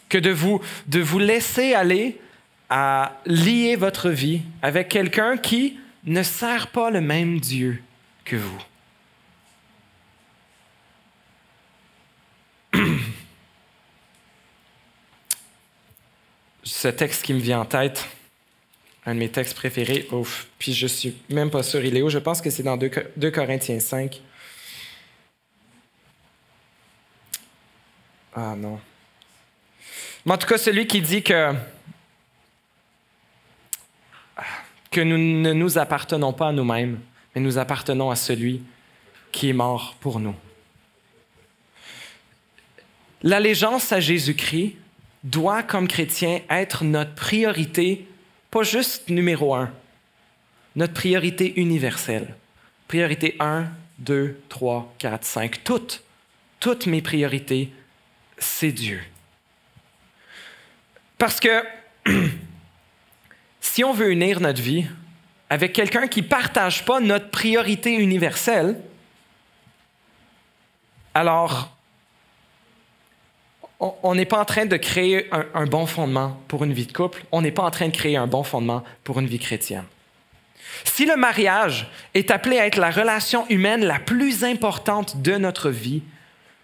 Que de vous laisser aller à lier votre vie avec quelqu'un qui ne sert pas le même Dieu que vous. Ce texte qui me vient en tête, un de mes textes préférés, puis je suis même pas sûr il est où, je pense que c'est dans 2 Corinthiens 5. Ah non. Mais en tout cas, celui qui dit que nous ne nous appartenons pas à nous-mêmes, mais nous appartenons à celui qui est mort pour nous. L'allégeance à Jésus-Christ doit, comme chrétien, être notre priorité, pas juste numéro 1, notre priorité universelle. Priorité 1, 2, 3, 4, 5. Toutes mes priorités, c'est Dieu. Parce que si on veut unir notre vie avec quelqu'un qui ne partage pas notre priorité universelle, alors on n'est pas en train de créer un bon fondement pour une vie de couple. On n'est pas en train de créer un bon fondement pour une vie chrétienne. Si le mariage est appelé à être la relation humaine la plus importante de notre vie,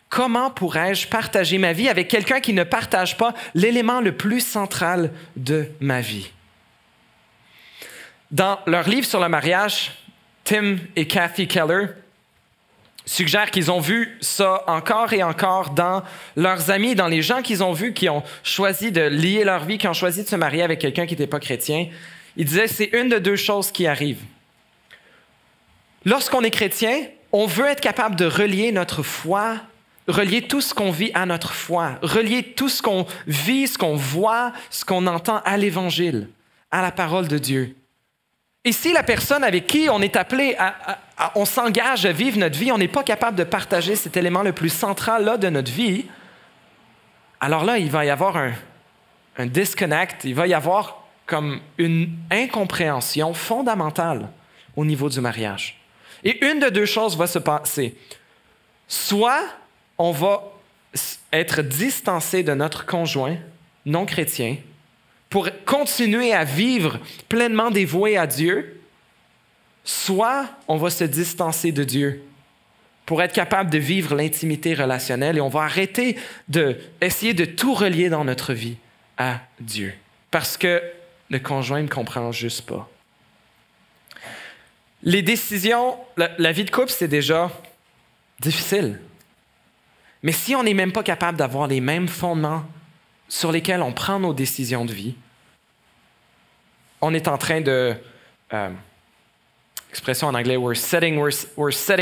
comment pourrais-je partager ma vie avec quelqu'un qui ne partage pas l'élément le plus central de ma vie? Dans leur livre sur le mariage, Tim et Kathy Keller suggèrent qu'ils ont vu ça encore et encore dans leurs amis, dans les gens qu'ils ont vus qui ont choisi de lier leur vie, qui ont choisi de se marier avec quelqu'un qui n'était pas chrétien. Ils disaient, c'est une de deux choses qui arrivent. Lorsqu'on est chrétien, on veut être capable de relier notre foi, relier tout ce qu'on vit à notre foi, relier tout ce qu'on vit, ce qu'on voit, ce qu'on entend à l'Évangile, à la parole de Dieu. Et si la personne avec qui on est appelé, on s'engage à vivre notre vie, on n'est pas capable de partager cet élément le plus central là, de notre vie, alors là, il va y avoir un disconnect, il va y avoir comme une incompréhension fondamentale au niveau du mariage. Et une de deux choses va se passer. Soit on va être distancé de notre conjoint non chrétien pour continuer à vivre pleinement dévoué à Dieu, soit on va se distancer de Dieu pour être capable de vivre l'intimité relationnelle et on va arrêter d'essayer de tout relier dans notre vie à Dieu parce que le conjoint ne comprend juste pas. Les décisions, la vie de couple, c'est déjà difficile. Mais si on n'est même pas capable d'avoir les mêmes fondements sur lesquels on prend nos décisions de vie, on est en train de... expression en anglais, we're setting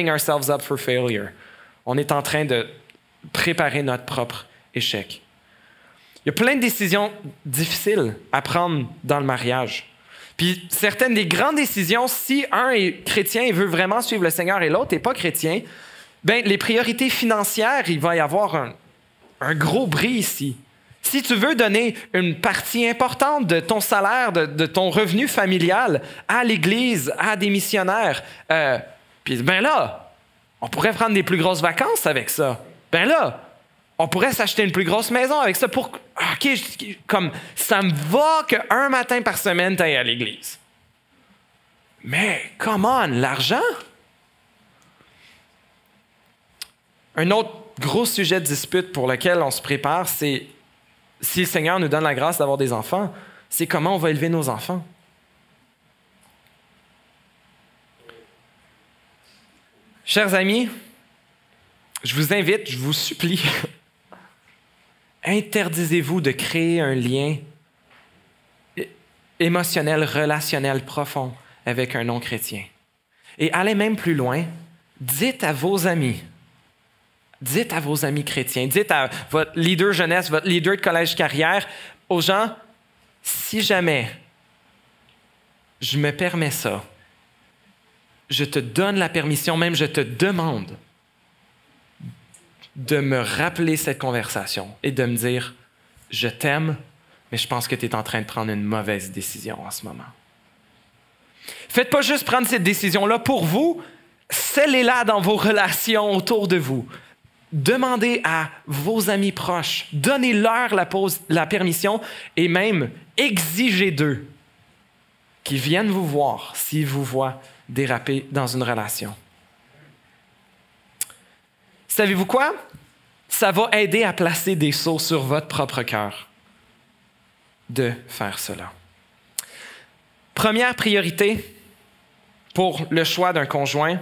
ourselves up for failure. On est en train de préparer notre propre échec. Il y a plein de décisions difficiles à prendre dans le mariage. Puis certaines des grandes décisions, si un est chrétien et veut vraiment suivre le Seigneur et l'autre n'est pas chrétien, bien, les priorités financières, il va y avoir un gros bris ici. Si tu veux donner une partie importante de ton salaire, de ton revenu familial à l'Église, à des missionnaires, puis ben là, on pourrait prendre des plus grosses vacances avec ça. Ben là, on pourrait s'acheter une plus grosse maison avec ça pour... OK, comme ça me va qu'un matin par semaine, tu ailles à l'Église. Mais, come on, l'argent? Un autre gros sujet de dispute pour lequel on se prépare, c'est si le Seigneur nous donne la grâce d'avoir des enfants, c'est comment on va élever nos enfants. Chers amis, je vous invite, je vous supplie, interdisez-vous de créer un lien émotionnel, relationnel profond avec un non-chrétien. Et allez même plus loin, dites à vos amis chrétiens, dites à votre leader jeunesse, votre leader de collège carrière, aux gens, si jamais je me permets ça, je te donne la permission, même je te demande de me rappeler cette conversation et de me dire, je t'aime, mais je pense que tu es en train de prendre une mauvaise décision en ce moment. Faites pas juste prendre cette décision-là pour vous, scellez-la dans vos relations autour de vous. Demandez à vos amis proches, donnez-leur la permission et même exigez d'eux qu'ils viennent vous voir s'ils vous voient déraper dans une relation. Savez-vous quoi? Ça va aider à placer des sceaux sur votre propre cœur de faire cela. Première priorité pour le choix d'un conjoint, que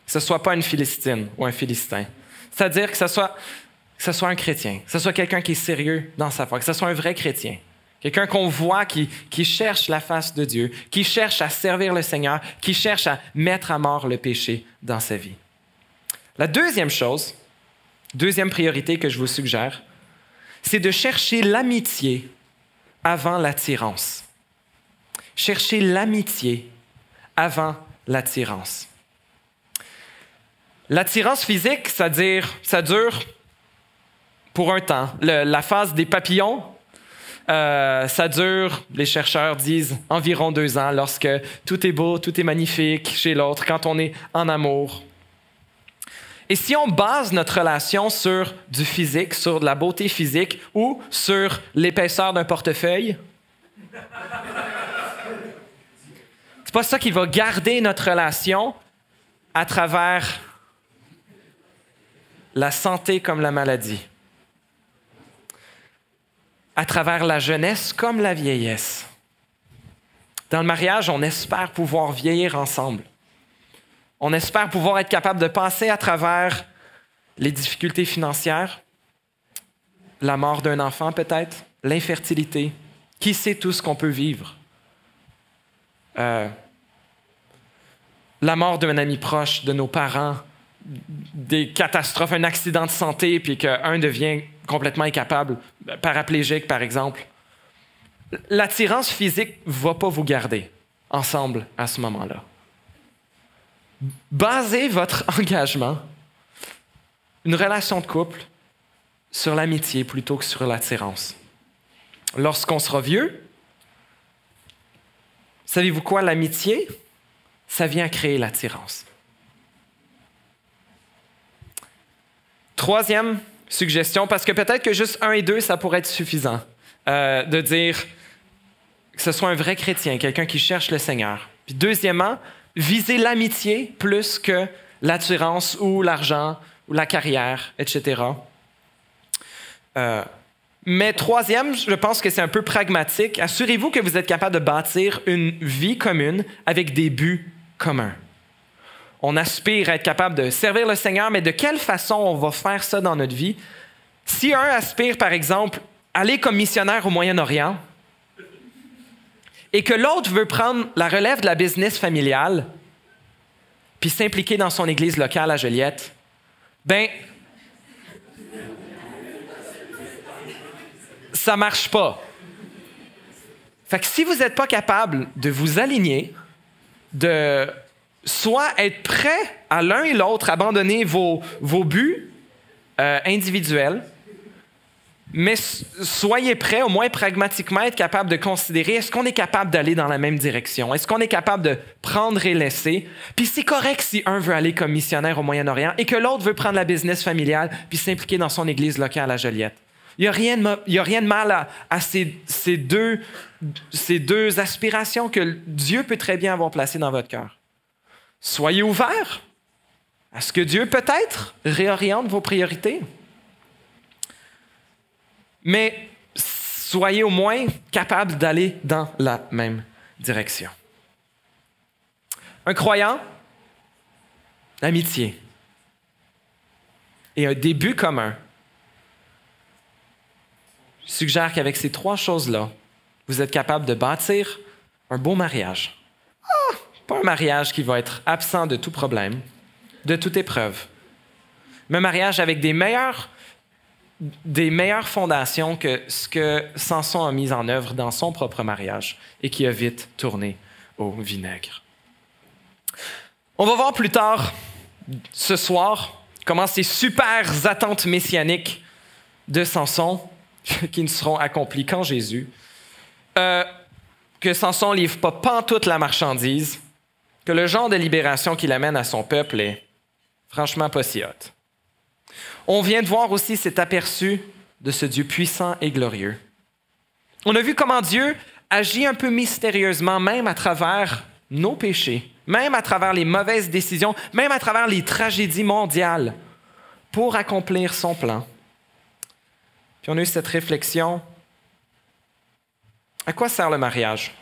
ce ne soit pas une Philistine ou un Philistin. C'est-à-dire que ce soit un chrétien, que ce soit quelqu'un qui est sérieux dans sa foi, que ce soit un vrai chrétien. Quelqu'un qu'on voit qui cherche la face de Dieu, qui cherche à servir le Seigneur, qui cherche à mettre à mort le péché dans sa vie. La deuxième chose, deuxième priorité que je vous suggère, c'est de chercher l'amitié avant l'attirance. Chercher l'amitié avant l'attirance. L'attirance physique, ça dure pour un temps. La phase des papillons, ça dure, les chercheurs disent, environ 2 ans, lorsque tout est beau, tout est magnifique chez l'autre, quand on est en amour. Et si on base notre relation sur du physique, sur de la beauté physique ou sur l'épaisseur d'un portefeuille, c'est pas ça qui va garder notre relation à travers la santé comme la maladie, à travers la jeunesse comme la vieillesse. Dans le mariage, on espère pouvoir vieillir ensemble. On espère pouvoir être capable de passer à travers les difficultés financières, la mort d'un enfant peut-être, l'infertilité. Qui sait tout ce qu'on peut vivre? La mort d'un ami proche, de nos parents, des catastrophes, un accident de santé, puis qu'un devient complètement incapable, paraplégique par exemple. L'attirance physique ne va pas vous garder ensemble à ce moment-là. Basez votre engagement, une relation de couple, sur l'amitié plutôt que sur l'attirance. Lorsqu'on sera vieux, savez-vous quoi? L'amitié, ça vient créer l'attirance. Troisième suggestion, parce que peut-être que juste 1 et 2, ça pourrait être suffisant, de dire que ce soit un vrai chrétien, quelqu'un qui cherche le Seigneur. Puis deuxièmement, viser l'amitié plus que l'attirance ou l'argent ou la carrière, etc. Mais troisième, je pense que c'est un peu pragmatique. Assurez-vous que vous êtes capable de bâtir une vie commune avec des buts communs. On aspire à être capable de servir le Seigneur, mais de quelle façon on va faire ça dans notre vie? Si un aspire, par exemple, à aller comme missionnaire au Moyen-Orient et que l'autre veut prendre la relève de la business familiale puis s'impliquer dans son église locale à Joliette, ben ça marche pas. Fait que si vous n'êtes pas capable de vous aligner, de soit être prêt à l'un et l'autre, abandonner vos buts individuels, mais soyez prêts, au moins pragmatiquement, être capable de considérer est-ce qu'on est capable d'aller dans la même direction? Est-ce qu'on est capable de prendre et laisser? Puis c'est correct si un veut aller comme missionnaire au Moyen-Orient et que l'autre veut prendre la business familiale puis s'impliquer dans son église locale à Joliette. Il n'y a rien de mal à ces deux aspirations que Dieu peut très bien avoir placées dans votre cœur. Soyez ouverts à ce que Dieu peut-être réoriente vos priorités. Mais soyez au moins capables d'aller dans la même direction. Un croyant, l'amitié et un début commun. Je suggère qu'avec ces 3 choses-là, vous êtes capable de bâtir un beau mariage. Pas un mariage qui va être absent de tout problème, de toute épreuve, mais un mariage avec des meilleures fondations que ce que Samson a mis en œuvre dans son propre mariage et qui a vite tourné au vinaigre. On va voir plus tard, ce soir, comment ces super attentes messianiques de Samson, qui ne seront accomplies qu'en Jésus, que Samson ne livre pas pantoute la marchandise, que le genre de libération qu'il amène à son peuple est franchement pas si hot. On vient de voir aussi cet aperçu de ce Dieu puissant et glorieux. On a vu comment Dieu agit un peu mystérieusement, même à travers nos péchés, même à travers les mauvaises décisions, même à travers les tragédies mondiales, pour accomplir son plan. Puis on a eu cette réflexion. À quoi sert le mariage?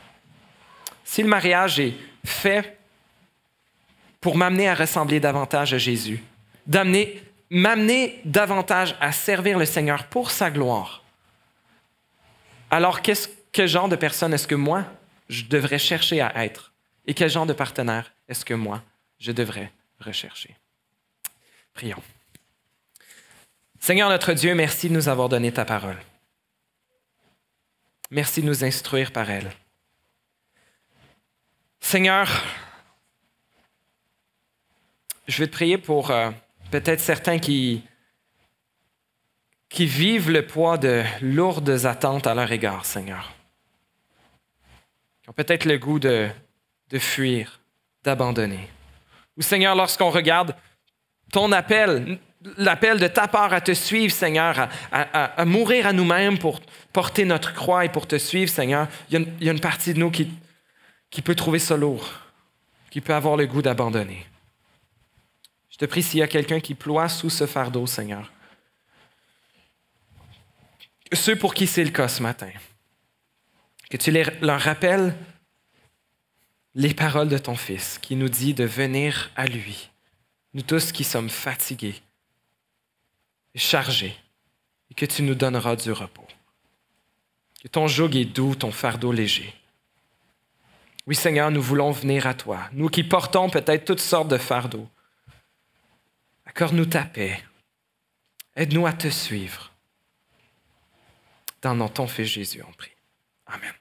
Si le mariage est fait pour m'amener à ressembler davantage à Jésus, m'amener davantage à servir le Seigneur pour sa gloire, alors quel genre de personne est-ce que moi, je devrais chercher à être? Et quel genre de partenaire est-ce que moi, je devrais rechercher? Prions. Seigneur notre Dieu, merci de nous avoir donné ta parole. Merci de nous instruire par elle. Seigneur, je vais te prier pour peut-être certains qui vivent le poids de lourdes attentes à leur égard, Seigneur. Qui ont peut-être le goût de fuir, d'abandonner. Ou Seigneur, lorsqu'on regarde ton appel, l'appel de ta part à te suivre, Seigneur, à mourir à nous-mêmes pour porter notre croix et pour te suivre, Seigneur, il y a une partie de nous qui peut trouver ça lourd, qui peut avoir le goût d'abandonner. Je te prie s'il y a quelqu'un qui ploie sous ce fardeau, Seigneur. Ceux pour qui c'est le cas ce matin, que tu leur rappelles les paroles de ton Fils qui nous dit de venir à lui, nous tous qui sommes fatigués et chargés, et que tu nous donneras du repos. Que ton joug est doux, ton fardeau léger. Oui, Seigneur, nous voulons venir à toi, nous qui portons peut-être toutes sortes de fardeaux. Accorde-nous ta paix. Aide-nous à te suivre. Dans ton Fils Jésus, on prie. Amen.